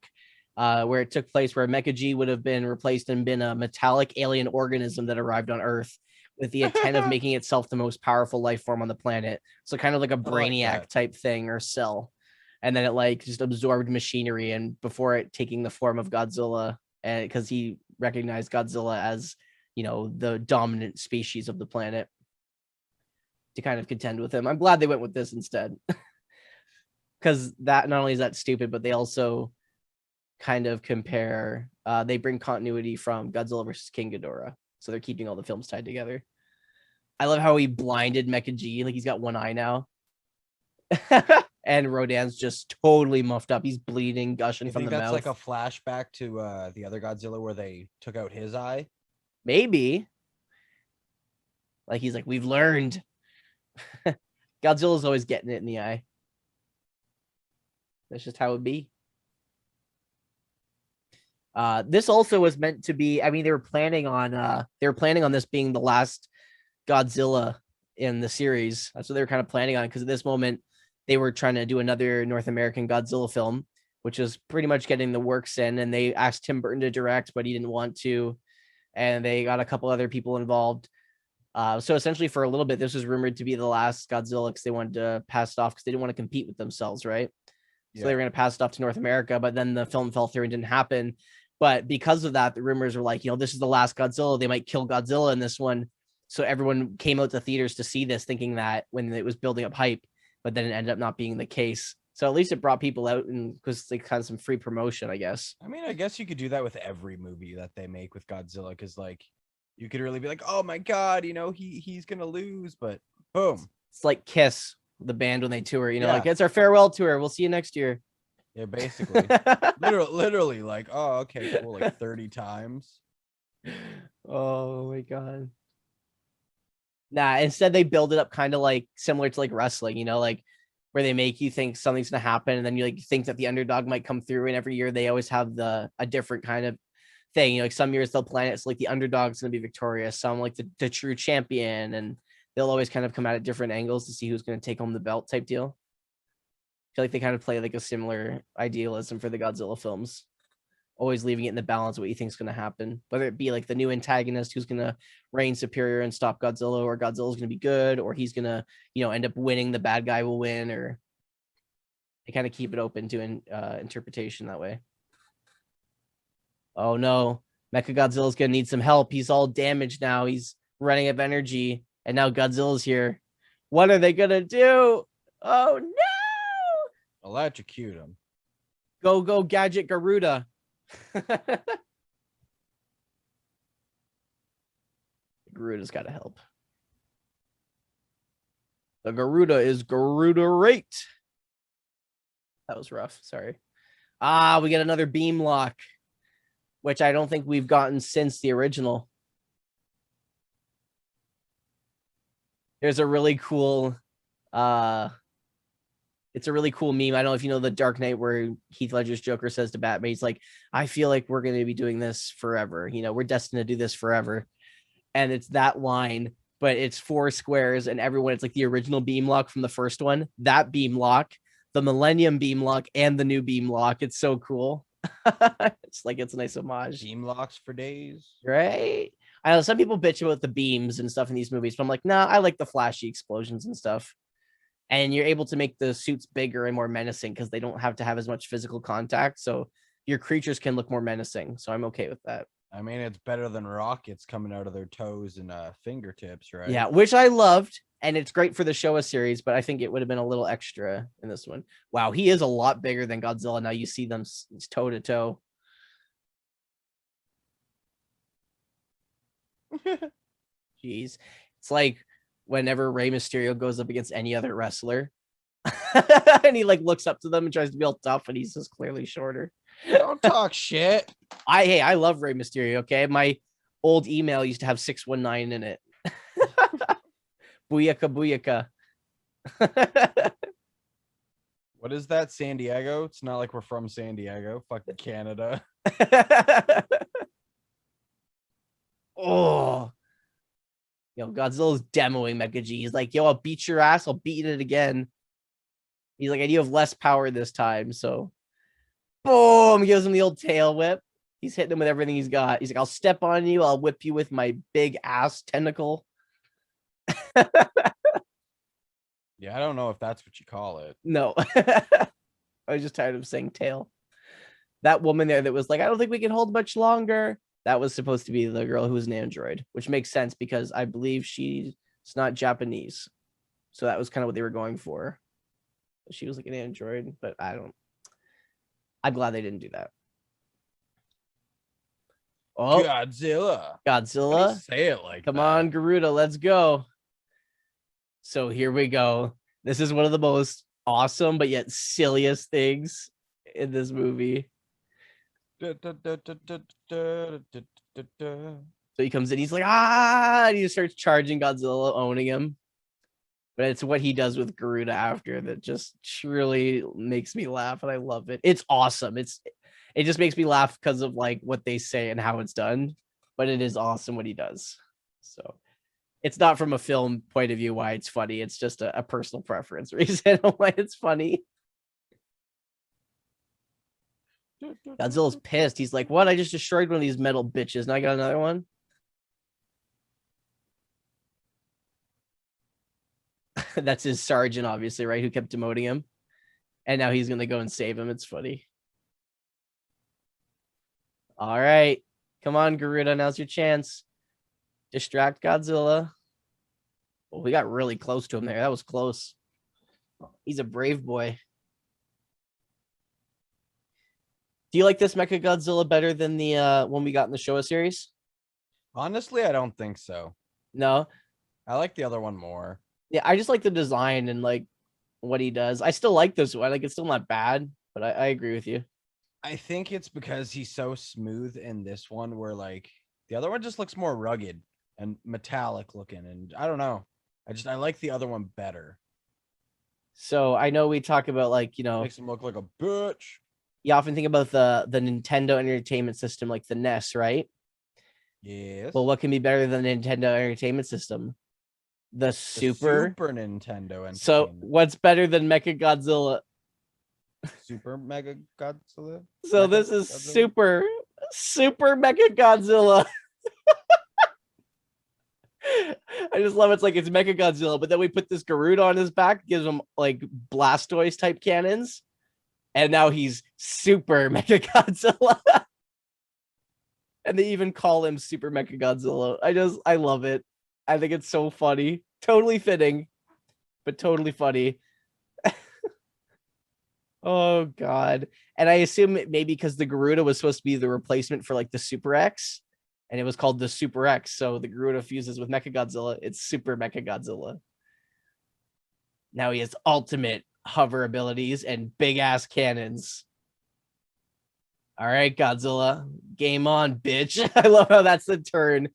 where it took place where MechaG would have been replaced and been a metallic alien organism that arrived on Earth with the intent of making itself the most powerful life form on the planet. So kind of like a Brainiac type thing, or Cell. And then it like just absorbed machinery, and before it taking the form of Godzilla, and because he recognized Godzilla as, the dominant species of the planet to kind of contend with him. I'm glad they went with this instead. Because that not only is that stupid, but they also kind of compare, they bring continuity from Godzilla versus King Ghidorah. So they're keeping all the films tied together. I love how he blinded MechaG, like he's got one eye now. And Rodan's just totally muffed up. He's bleeding, gushing from the mouth. You think that's like a flashback to the other Godzilla where they took out his eye? Maybe. Like he's like, we've learned. Godzilla's always getting it in the eye. That's just how it be. This also was meant to be, I mean, they were planning on this being the last Godzilla in the series. That's what they were kind of planning on, because at this moment they were trying to do another North American Godzilla film, which was pretty much getting the works in, and they asked Tim Burton to direct, but he didn't want to, and they got a couple other people involved. So essentially for a little bit, this was rumored to be the last Godzilla because they wanted to pass it off because they didn't want to compete with themselves, right? So they were going to pass it off to North America, but then the film fell through and didn't happen. But because of that, the rumors were like, this is the last Godzilla. They might kill Godzilla in this one. So everyone came out to theaters to see this, thinking that when it was building up hype, but then it ended up not being the case. So at least it brought people out, and because they kind of some free promotion, I guess. I mean, I guess you could do that with every movie that they make with Godzilla, because like you could really be like, oh my god, he's gonna lose, but boom. It's like Kiss, the band, when they tour, like it's our farewell tour. We'll see you next year. Yeah, basically. literally like, oh, okay, cool, like 30 times. Oh my god. Nah, instead they build it up kind of like similar to like wrestling, like where they make you think something's gonna happen, and then you like think that the underdog might come through, and every year they always have a different kind of thing. Like some years they'll plan it's like the underdog's gonna be victorious, some like the true champion, and they'll always kind of come at different angles to see who's gonna take home the belt type deal. I feel like they kind of play like a similar idealism for the Godzilla films, always leaving it in the balance of what you think is going to happen, whether it be like the new antagonist who's going to reign superior and stop Godzilla, or Godzilla's going to be good, or he's going to, end up winning, the bad guy will win, or they kind of keep it open to interpretation that way. Oh no, Mechagodzilla's going to need some help. He's all damaged now. He's running out of energy, and now Godzilla's here. What are they going to do? Oh no! Electrocute him. Go Gadget Garuda. Garuda's got to help. The Garuda is Garuda rate. That was rough. Sorry. We get another beam lock, which I don't think we've gotten since the original. There's a really cool it's a really cool meme. I don't know if you know the Dark Knight where Heath Ledger's Joker says to Batman, he's like, I feel like we're going to be doing this forever. We're destined to do this forever. And it's that line, but it's 4 squares, and everyone, it's like the original beam lock from the first one, that beam lock, the Millennium beam lock, and the new beam lock. It's so cool. It's like, it's a nice homage. Beam locks for days. Right? I know some people bitch about the beams and stuff in these movies, but I'm like, nah, I like the flashy explosions and stuff. And you're able to make the suits bigger and more menacing because they don't have to have as much physical contact. So your creatures can look more menacing. So I'm okay with that. I mean, it's better than rockets coming out of their toes and fingertips, right? Yeah, which I loved. And it's great for the Showa series, but I think it would have been a little extra in this one. Wow, he is a lot bigger than Godzilla. Now you see them toe to toe. Jeez. It's like whenever Rey Mysterio goes up against any other wrestler and he like looks up to them and tries to be all tough, and he's just clearly shorter. Don't talk shit. I love Rey Mysterio. Okay, my old email used to have 619 in it. Booyaka booyaka. What is that, San Diego? It's not like we're from San Diego. Fucking Canada. Oh, Godzilla's demoing MechaG. He's like, yo, I'll beat your ass. I'll beat it again. He's like, and you have less power this time. So, boom, gives him the old tail whip. He's hitting him with everything he's got. He's like, I'll step on you. I'll whip you with my big ass tentacle. Yeah, I don't know if that's what you call it. No. I was just tired of saying tail. That woman there that was like, I don't think we can hold much longer. That was supposed to be the girl who was an android, which makes sense because I believe she's not Japanese. So that was kind of what they were going for. She was like an android, but I'm glad they didn't do that. Oh, Godzilla. Godzilla. Say it like Come that. on, Garuda, let's go. So here we go. This is one of the most awesome but yet silliest things in this movie. So he comes in, he's like, and he starts charging Godzilla, owning him. But it's what he does with Garuda after that just truly makes me laugh, and I love it. It's awesome. It just makes me laugh because of like what they say and how it's done, but it is awesome what he does. So it's not from a film point of view why it's funny. It's just a personal preference reason why it's funny. Godzilla's pissed. He's like, what? I just destroyed one of these metal bitches. Now I got another one. That's his sergeant, obviously, right? Who kept demoting him. And now he's going to go and save him. It's funny. All right. Come on, Garuda. Now's your chance. Distract Godzilla. Well, we got really close to him there. That was close. He's a brave boy. Do you like this Mechagodzilla better than the one we got in the Showa series? Honestly, I don't think so. No? I like the other one more. Yeah, I just like the design and like what he does. I still like this one. Like it's still not bad, but I agree with you. I think it's because he's so smooth in this one where like the other one just looks more rugged and metallic looking. And I don't know. I like the other one better. So I know we talk about like, Makes him look like a bitch. You often think about the Nintendo Entertainment System, like the NES, right? Yes. Well, what can be better than the Nintendo Entertainment System? The Super Nintendo. So what's better than Mechagodzilla? Super Mega Godzilla? So Mecha this is Godzilla? Super Mechagodzilla. I just love it's like it's Mechagodzilla, but then we put this Garuda on his back, gives him like Blastoise type cannons, and now he's Super Mechagodzilla. And they even call him Super Mechagodzilla. I love it. I think it's so funny. Totally fitting, but totally funny. Oh, God. And I assume maybe because the Garuda was supposed to be the replacement for like the Super X, and it was called the Super X. So the Garuda fuses with Mechagodzilla. It's Super Mechagodzilla. Now he has ultimate hover abilities and big ass cannons. All right, Godzilla, game on, bitch. I love how that's the turn.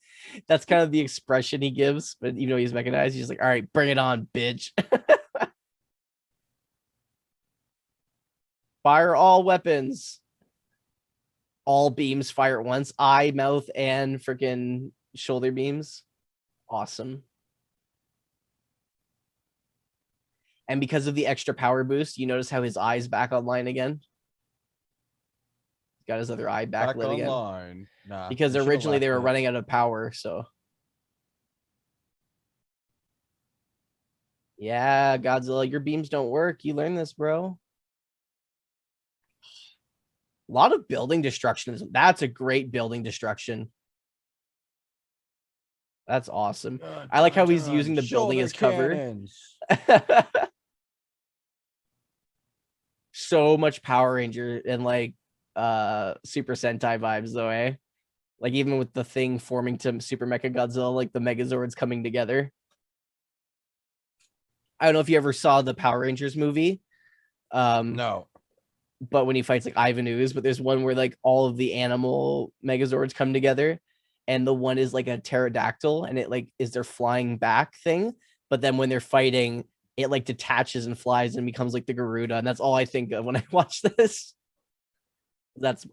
That's kind of the expression he gives, but even though he's mechanized, he's just like, all right, bring it on, bitch. Fire all weapons. All beams fire at once. Eye, mouth, and freaking shoulder beams. Awesome. And because of the extra power boost, you notice how his eye's back online again? Got his other eye back lit again. Nah, because originally they were running out of power, so. Yeah, Godzilla, your beams don't work. You learn this, bro. A lot of building destruction. That's a great building destruction. That's awesome. I like how he's using the building as cover. So much Power Ranger and like Super Sentai vibes though, eh? Like even with the thing forming to Super Mechagodzilla, like the Megazords coming together. I don't know if you ever saw the Power Rangers movie. No. But when he fights like Ivan Ooze, but there's one where like all of the animal Megazords come together, and the one is like a pterodactyl, and it like is their flying back thing. But then when they're fighting, it like detaches and flies and becomes like the Garuda, and that's all I think of when I watch this.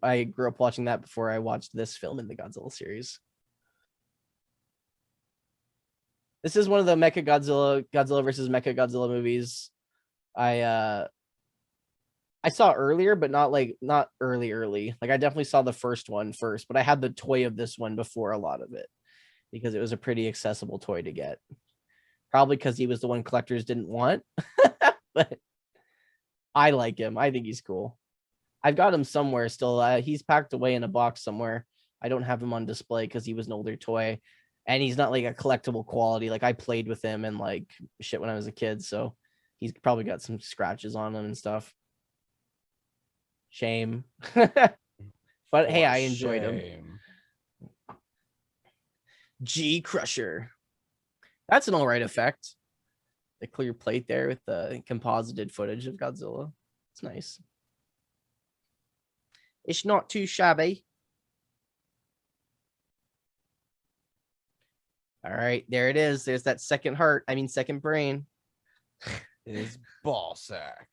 I grew up watching that before I watched this film in the Godzilla series. This is one of the Godzilla versus Mechagodzilla movies I saw earlier, but not early. Like I definitely saw the first one first, but I had the toy of this one before a lot of it because it was a pretty accessible toy to get. Probably because he was the one collectors didn't want, but I like him. I think he's cool. I've got him somewhere still. He's packed away in a box somewhere. I don't have him on display because he was an older toy, and he's not like a collectible quality. Like I played with him and like shit when I was a kid, so he's probably got some scratches on him and stuff. Shame. But hey, I enjoyed him. G Crusher. That's an alright effect. The clear plate there with the composited footage of Godzilla. It's nice. It's not too shabby. All right, there it is. There's that second heart. I mean, second brain. His ball sack.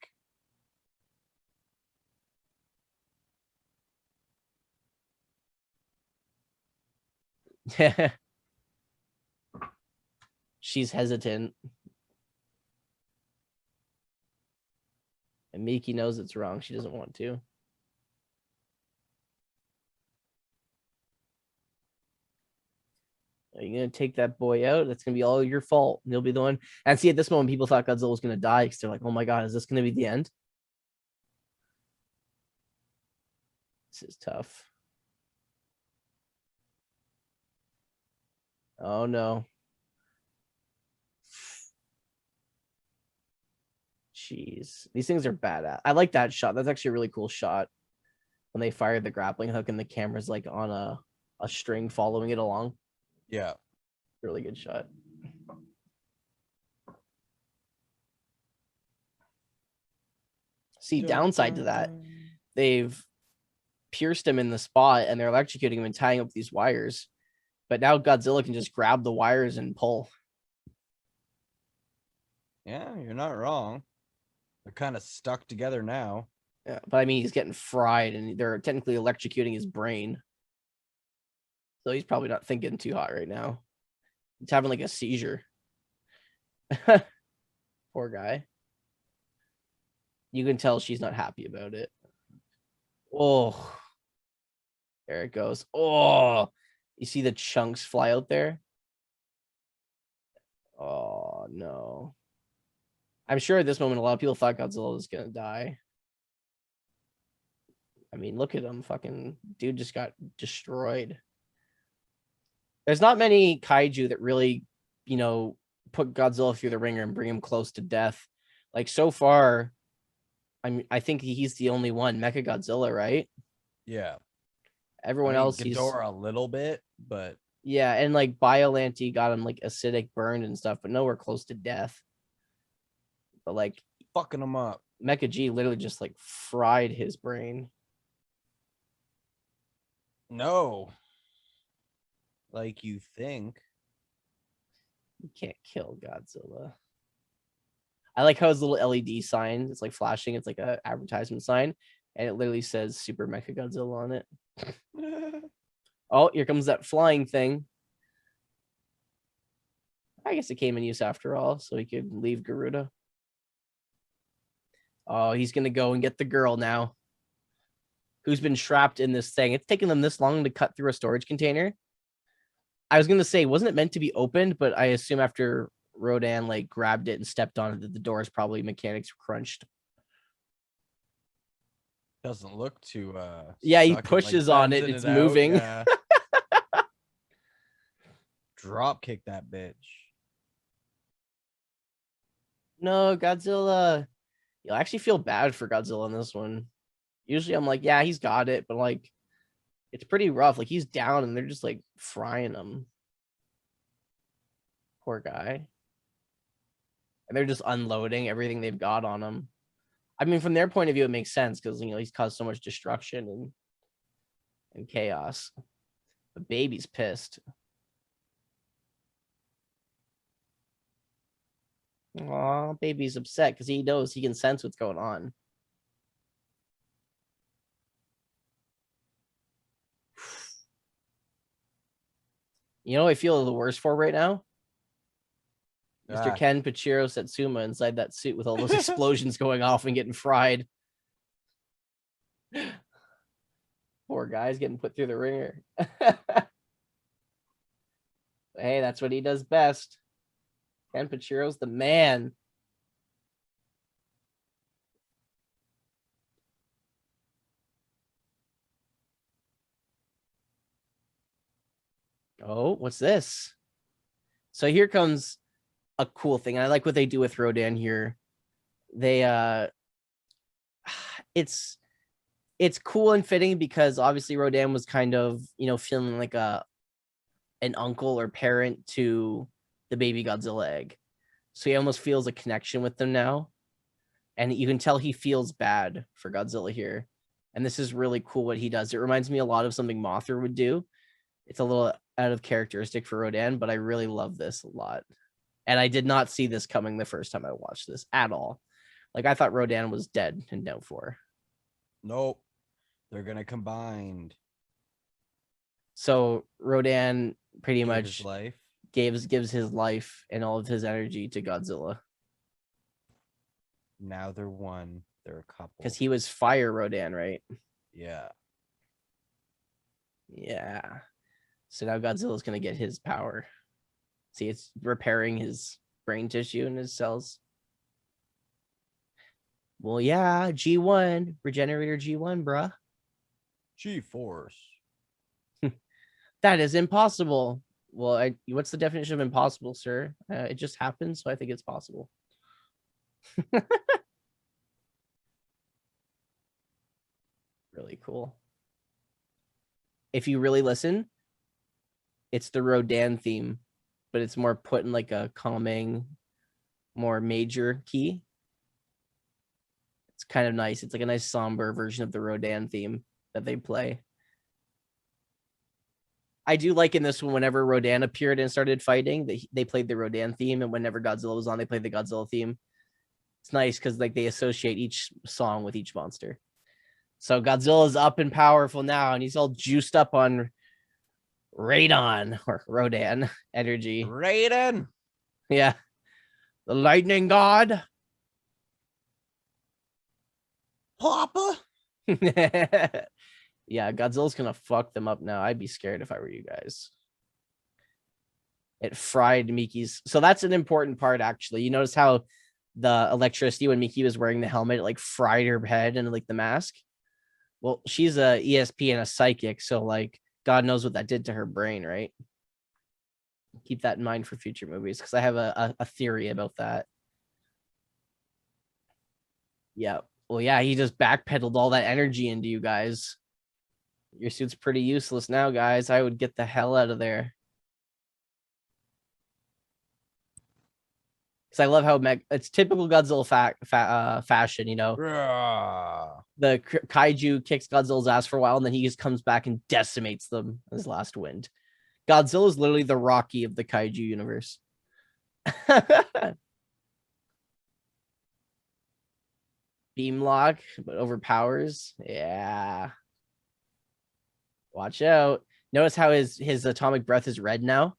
She's hesitant. And Miki knows it's wrong. She doesn't want to. Are you going to take that boy out? That's going to be all your fault. And you'll be the one. And see, at this moment, people thought Godzilla was going to die because they're like, oh my God, is this going to be the end? This is tough. Oh no. Jeez. These things are badass. I like that shot. That's actually a really cool shot. When they fired the grappling hook and the camera's like on a string following it along. Yeah. Really good shot. See, downside to that, they've pierced him in the spot and they're electrocuting him and tying up these wires. But now Godzilla can just grab the wires and pull. Yeah, you're not wrong. They're kind of stuck together now. Yeah, but I mean, he's getting fried and they're technically electrocuting his brain. So he's probably not thinking too hot right now. He's having like a seizure. Poor guy. You can tell she's not happy about it. Oh, there it goes. Oh, you see the chunks fly out there? Oh, no. I'm sure at this moment, a lot of people thought Godzilla was going to die. I mean, look at him. Fucking dude just got destroyed. There's not many kaiju that really, put Godzilla through the ringer and bring him close to death. Like so far, I think he's the only one. Mechagodzilla, right? Yeah. Everyone else, Ghidorah a little bit, but yeah, and like Biollante got him like acidic burned and stuff, but nowhere close to death. But like fucking him up. MechaG literally just like fried his brain. No. Like you think. You can't kill Godzilla. I like how his little LED sign, it's like flashing, it's like a advertisement sign, and it literally says Super Mechagodzilla on it. Oh, here comes that flying thing. I guess it came in use after all, so he could leave Garuda. Oh, he's gonna go and get the girl now, who's been trapped in this thing. It's taken them this long to cut through a storage container. I was gonna say, wasn't it meant to be opened? But I assume after Rodan like grabbed it and stepped on it, that the doors probably mechanics crunched. Doesn't look too yeah, he pushes on it, it's moving. Yeah. Drop kick that bitch. No, Godzilla. You'll actually feel bad for Godzilla in this one. Usually I'm like, yeah, he's got it, but like it's pretty rough. Like he's down and they're just like frying him. Poor guy. And they're just unloading everything they've got on him. I mean, from their point of view, it makes sense because he's caused so much destruction and chaos. The baby's pissed. Aw, baby's upset because he knows he can sense what's going on. You know what I feel the worst for right now? Mr. Ken Pachiro Satsuma inside that suit with all those explosions going off and getting fried. Poor guy's getting put through the ringer. Hey, that's what he does best. Ken Pachiro's the man. Oh, what's this? So here comes a cool thing. And I like what they do with Rodan here. They it's cool and fitting because obviously Rodan was kind of, feeling like an uncle or parent to the baby Godzilla egg. So he almost feels a connection with them now. And you can tell he feels bad for Godzilla here. And this is really cool what he does. It reminds me a lot of something Mothra would do. It's a little out of characteristic for Rodan, but I really love this a lot. And I did not see this coming the first time I watched this at all. Like, I thought Rodan was dead and known for. Nope. They're going to combine. So Rodan pretty Give much his life. gives his life and all of his energy to Godzilla. Now they're one. They're a couple. Because he was Fire Rodan, right? Yeah. Yeah. So now Godzilla's going to get his power. See, it's repairing his brain tissue and his cells. Well, yeah, G1, regenerator G1, bruh. G-force. That is impossible. Well, what's the definition of impossible, sir? It just happens, so I think it's possible. Really cool. If you really listen, it's the Rodan theme, but it's more put in like a calming, more major key. It's kind of nice. It's like a nice somber version of the Rodan theme that they play. I do like in this one, whenever Rodan appeared and started fighting, they played the Rodan theme, and whenever Godzilla was on, they played the Godzilla theme. It's nice because like they associate each song with each monster. So Godzilla's up and powerful now, and he's all juiced up on Radon or Rodan energy. Raiden. Yeah. The lightning god. Papa. Yeah, Godzilla's gonna fuck them up now. I'd be scared if I were you guys. It fried Miki's. So that's an important part, actually. You notice how the electricity, when Miki was wearing the helmet, it like fried her head and like the mask. Well, she's a ESP and a psychic, so like God knows what that did to her brain, right? Keep that in mind for future movies, because I have a theory about that. Yeah. Well, yeah, he just backpedaled all that energy into you guys. Your suit's pretty useless now, guys. I would get the hell out of there. Because I love how it's typical Godzilla fashion, you know. The Kaiju kicks Godzilla's ass for a while, and then he just comes back and decimates them in his last wind. Godzilla is literally the Rocky of the Kaiju universe. Beam lock, but overpowers. Yeah. Watch out. Notice how his atomic breath is red now.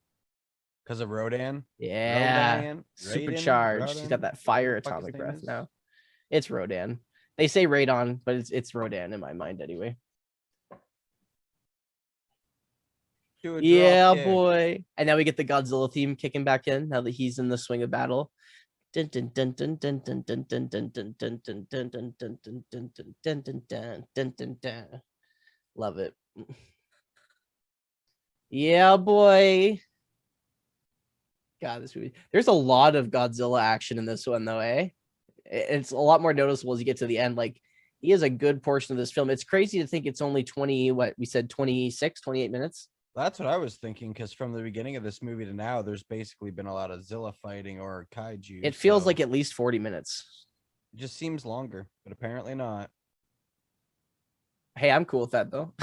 Because of Rodan? Yeah. Rodan? Supercharged. Rodan? He's got that fire atomic breath now. It's Rodan. They say Radon, but it's Rodan in my mind anyway. Yeah, boy. And now we get the Godzilla theme kicking back in now that he's in the swing of battle. Love it. Yeah, boy. God, this movie. There's a lot of Godzilla action in this one, though, eh? It's a lot more noticeable as you get to the end. Like, he has a good portion of this film. It's crazy to think it's only 20, what we said, 26, 28 minutes. That's what I was thinking, because from the beginning of this movie to now, there's basically been a lot of Zilla fighting or Kaiju. It feels like at least 40 minutes. It just seems longer, but apparently not. Hey, I'm cool with that, though.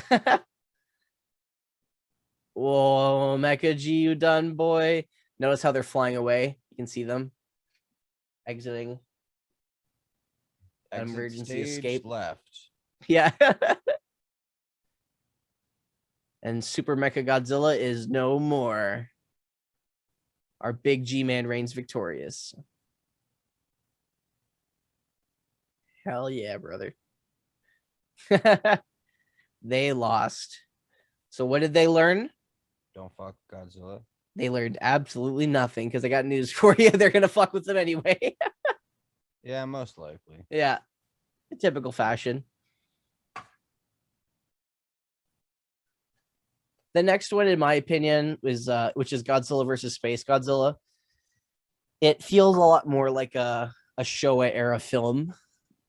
Whoa, MechaG, you done, boy. Notice how they're flying away. You can see them exiting. Exit Emergency stage escape. Left. Yeah. And Super Mechagodzilla is no more. Our big G-Man reigns victorious. Hell yeah, brother. They lost. So what did they learn? Don't fuck Godzilla. They learned absolutely nothing, because I got news for you. They're going to fuck with them anyway. Yeah, most likely. Yeah. Typical fashion. The next one, in my opinion, is which is Godzilla versus Space Godzilla. It feels a lot more like a Showa era film,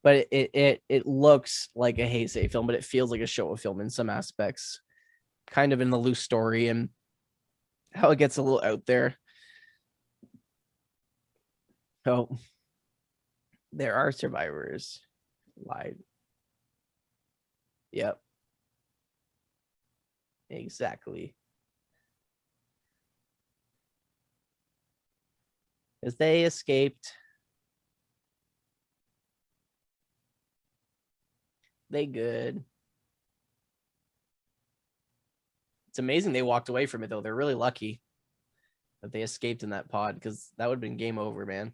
but it looks like a Heisei film, but it feels like a Showa film in some aspects, kind of in the loose story and how it gets a little out there. So there are survivors. Lied. Yep. Exactly. As they escaped. They good. It's amazing they walked away from it, though. They're really lucky that they escaped in that pod, because that would have been game over, man.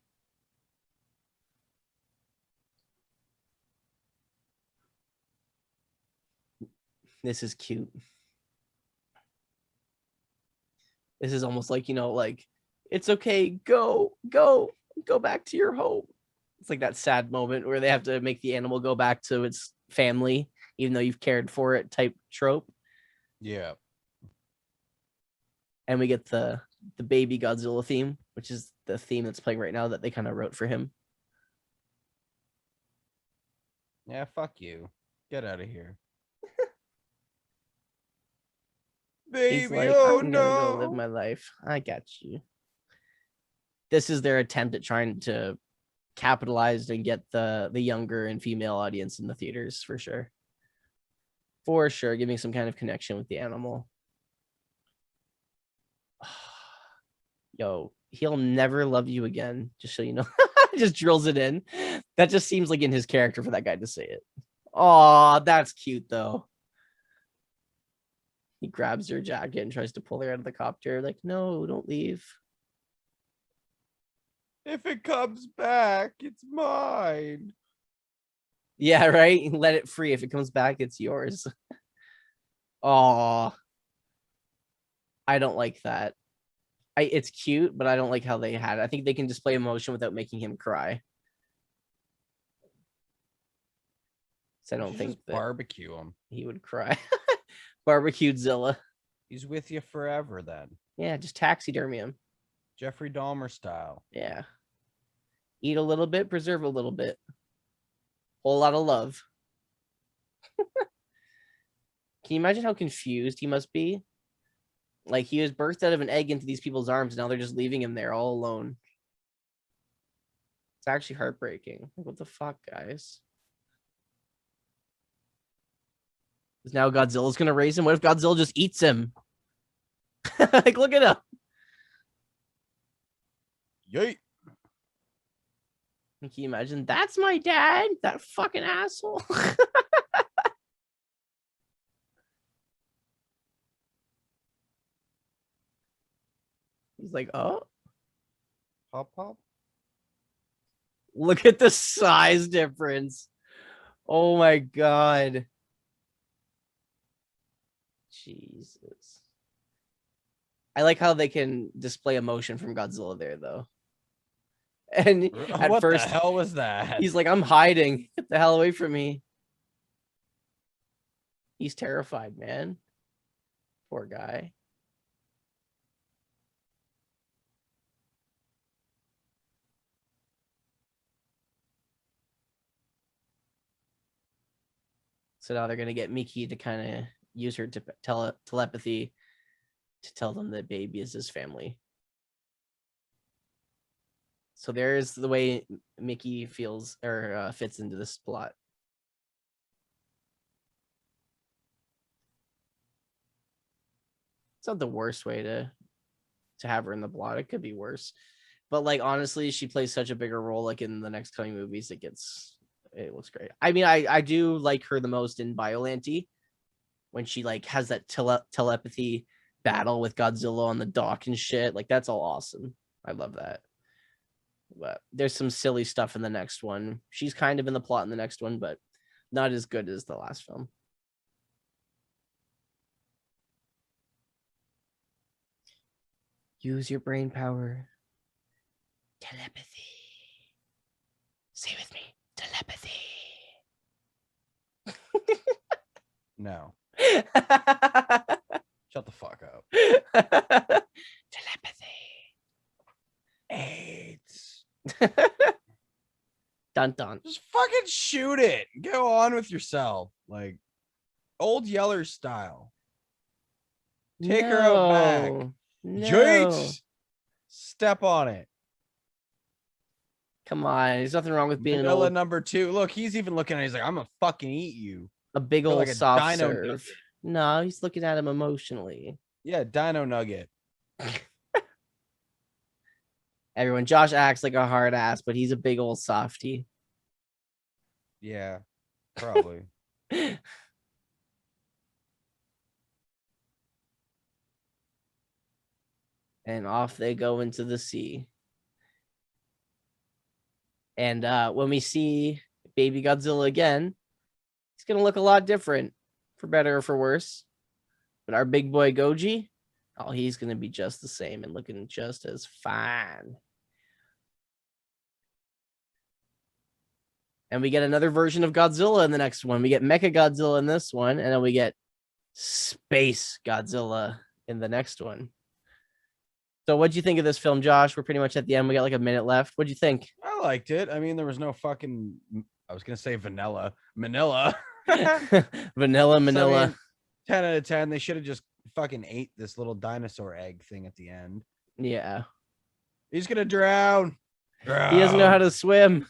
This is cute. This is almost like, like, it's okay, go back to your home. It's like that sad moment where they have to make the animal go back to its family, even though you've cared for it type trope. Yeah. And we get the baby Godzilla theme, which is the theme that's playing right now that they kind of wrote for him. Yeah, fuck you. Get out of here. Baby, he's like, oh I'm no. gonna go live my life. I got you. This is their attempt at trying to capitalize and get the younger and female audience in the theaters, for sure. For sure, giving some kind of connection with the animal. Yo, he'll never love you again, just so you know. Just drills it in. That just seems like in his character for that guy to say it. Oh, that's cute though. He grabs her jacket and tries to pull her out of the copter. Like, no, don't leave. If it comes back, it's mine. Yeah, right? Let it free. If it comes back, it's yours. Oh, I don't like that. It's cute, but I don't like how they had it. I think they can display emotion without making him cry. So I don't think that barbecue him. He would cry. Barbecued Zilla. He's with you forever then. Yeah, just taxidermy him. Jeffrey Dahmer style. Yeah. Eat a little bit, preserve a little bit. Whole lot of love. Can you imagine how confused he must be? Like, he was birthed out of an egg into these people's arms, and now they're just leaving him there all alone. It's actually heartbreaking. Like, what the fuck, guys? Is now Godzilla's gonna raise him? What if Godzilla just eats him? Like, look at him. Yay. Can you imagine? That's my dad? That fucking asshole. He's like, oh. Pop, pop. Look at the size difference. Oh my god. Jesus. I like how they can display emotion from Godzilla there, though. And at what first, the hell was that? He's like, I'm hiding. Get the hell away from me. He's terrified, man. Poor guy. So now they're going to get Miki to kind of use her telepathy to tell them that baby is his family. So there's the way Miki feels or fits into this plot. It's not the worst way to have her in the plot. It could be worse. But like, honestly, she plays such a bigger role like in the next coming movies. It looks great. I mean, I do like her the most in Biollante when she like has that telepathy battle with Godzilla on the dock and shit. Like, that's all awesome. I love that. But there's some silly stuff in the next one. She's kind of in the plot in the next one, but not as good as the last film. Use your brain power. Telepathy. Say with me. Telepathy. No. Shut the fuck up. Telepathy. AIDS. Dun dun. Just fucking shoot it. Go on with yourself. Like old Yeller style. Take her out back. No. Joints. Step on it. Come on. There's nothing wrong with being Vanilla an old, number 2. Look, he's even looking at it. He's like, I'm gonna fucking eat you. a big Feel old like a soft dino serve. nugget. No, he's looking at him emotionally. Yeah, dino nugget. Everyone, Josh acts like a hard ass, but he's a big old softy. Yeah, probably. And off they go into the sea. And when we see baby Godzilla again, he's going to look a lot different, for better or for worse. But our big boy Goji, oh, he's going to be just the same and looking just as fine. And we get another version of Godzilla in the next one. We get Mechagodzilla in this one, and then we get Space Godzilla in the next one. So what'd you think of this film, Josh? We're pretty much at the end. We got like a minute left. What'd you think? I liked it. I mean, there was no fucking, I was going to say Manila. Manila. So, I mean, 10 out of 10. They should have just fucking ate this little dinosaur egg thing at the end. Yeah. He's going to drown. He doesn't know how to swim.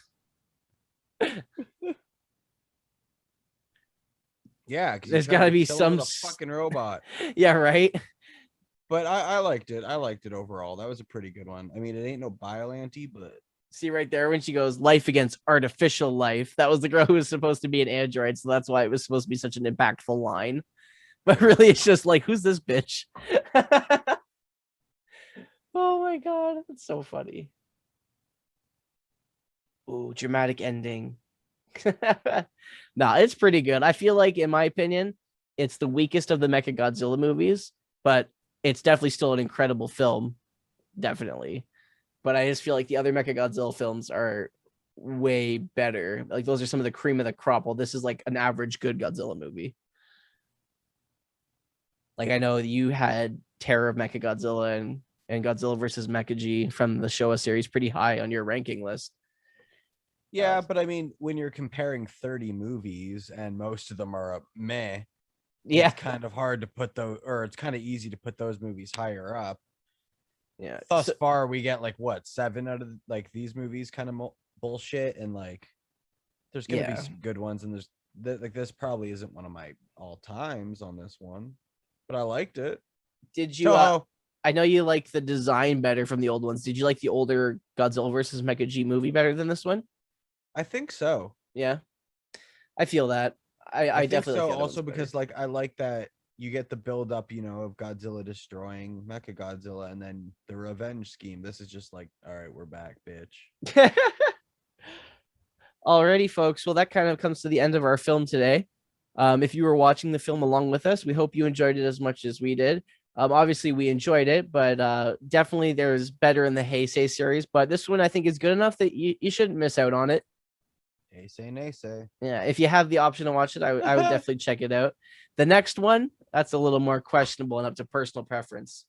Yeah. There's got to be some fucking robot. Yeah, right. But I liked it. I liked it overall. That was a pretty good one. I mean, it ain't no Biollante, but see right there when she goes life against artificial life. That was the girl who was supposed to be an android, so that's why it was supposed to be such an impactful line. But really, it's just like, who's this bitch? Oh my god, that's so funny. Ooh, dramatic ending. Nah, it's pretty good. I feel like, in my opinion, it's the weakest of the Mechagodzilla movies, but it's definitely still an incredible film. Definitely. But I just feel like the other Mechagodzilla films are way better. Like, those are some of the cream of the crop. Well, this is like an average good Godzilla movie. Like, I know you had Terror of Mechagodzilla and Godzilla versus MechaG from the Showa series pretty high on your ranking list. yeah, but I mean, when you're comparing 30 movies and most of them are meh, yeah, it's kind of hard to put those, or it's kind of easy to put those movies higher up. Yeah. Thus far, we get like what, 7 out of like these movies kind of bullshit, and like there's gonna be some good ones, and there's like this probably isn't one of my all times on this one, but I liked it. Did you? I know you like the design better from the old ones. Did you like the older Godzilla versus MechaG movie better than this one? I think so. Yeah, I feel that. I definitely so. Like Also, because like I like that you get the build up, you know, of Godzilla destroying Mechagodzilla, and then the revenge scheme. This is just like, all right, we're back, bitch. Alrighty, folks. Well, that kind of comes to the end of our film today. If you were watching the film along with us, we hope you enjoyed it as much as we did. Obviously, we enjoyed it, but definitely there's better in the Heisei series. But this one, I think, is good enough that you shouldn't miss out on it. Heisei, naysay. Yeah, if you have the option to watch it, I would definitely check it out. The next one, that's a little more questionable and up to personal preference.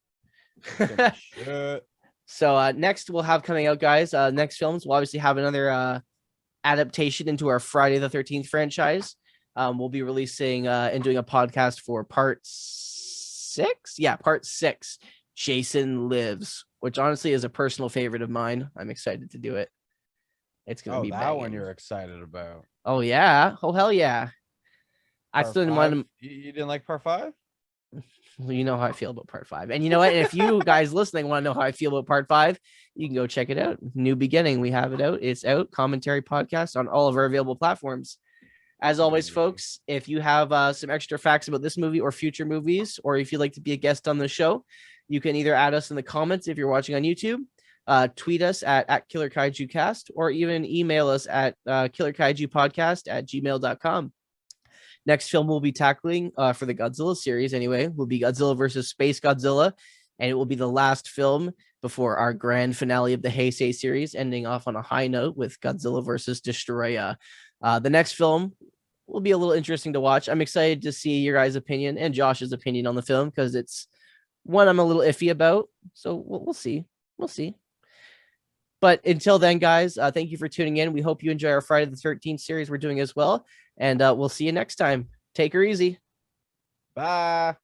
So next we'll have coming out, guys. Next films, we'll obviously have another adaptation into our Friday the 13th franchise. We'll be releasing and doing a podcast for part 6. Yeah, part 6. Jason Lives, which honestly is a personal favorite of mine. I'm excited to do it. It's gonna be that banging. one you're excited about. Oh yeah. Oh hell yeah. I still didn't want to. You didn't like part 5? Well, you know how I feel about part 5. And you know what? If you guys listening want to know how I feel about part 5, you can go check it out. New Beginning. We have it out. It's out. Commentary podcast on all of our available platforms. As always, folks, if you have some extra facts about this movie or future movies, or if you'd like to be a guest on the show, you can either add us in the comments if you're watching on YouTube, tweet us at Killer Kaiju Cast, or even email us at killerkaijupodcast@gmail.com. Next film we'll be tackling for the Godzilla series anyway will be Godzilla versus Space Godzilla, and it will be the last film before our grand finale of the Heisei series, ending off on a high note with Godzilla versus Destroya. The next film will be a little interesting to watch. I'm excited to see your guys' opinion and Josh's opinion on the film because it's one I'm a little iffy about. So we'll see. We'll see. But until then, guys, thank you for tuning in. We hope you enjoy our Friday the 13th series we're doing as well. And we'll see you next time. Take her easy. Bye.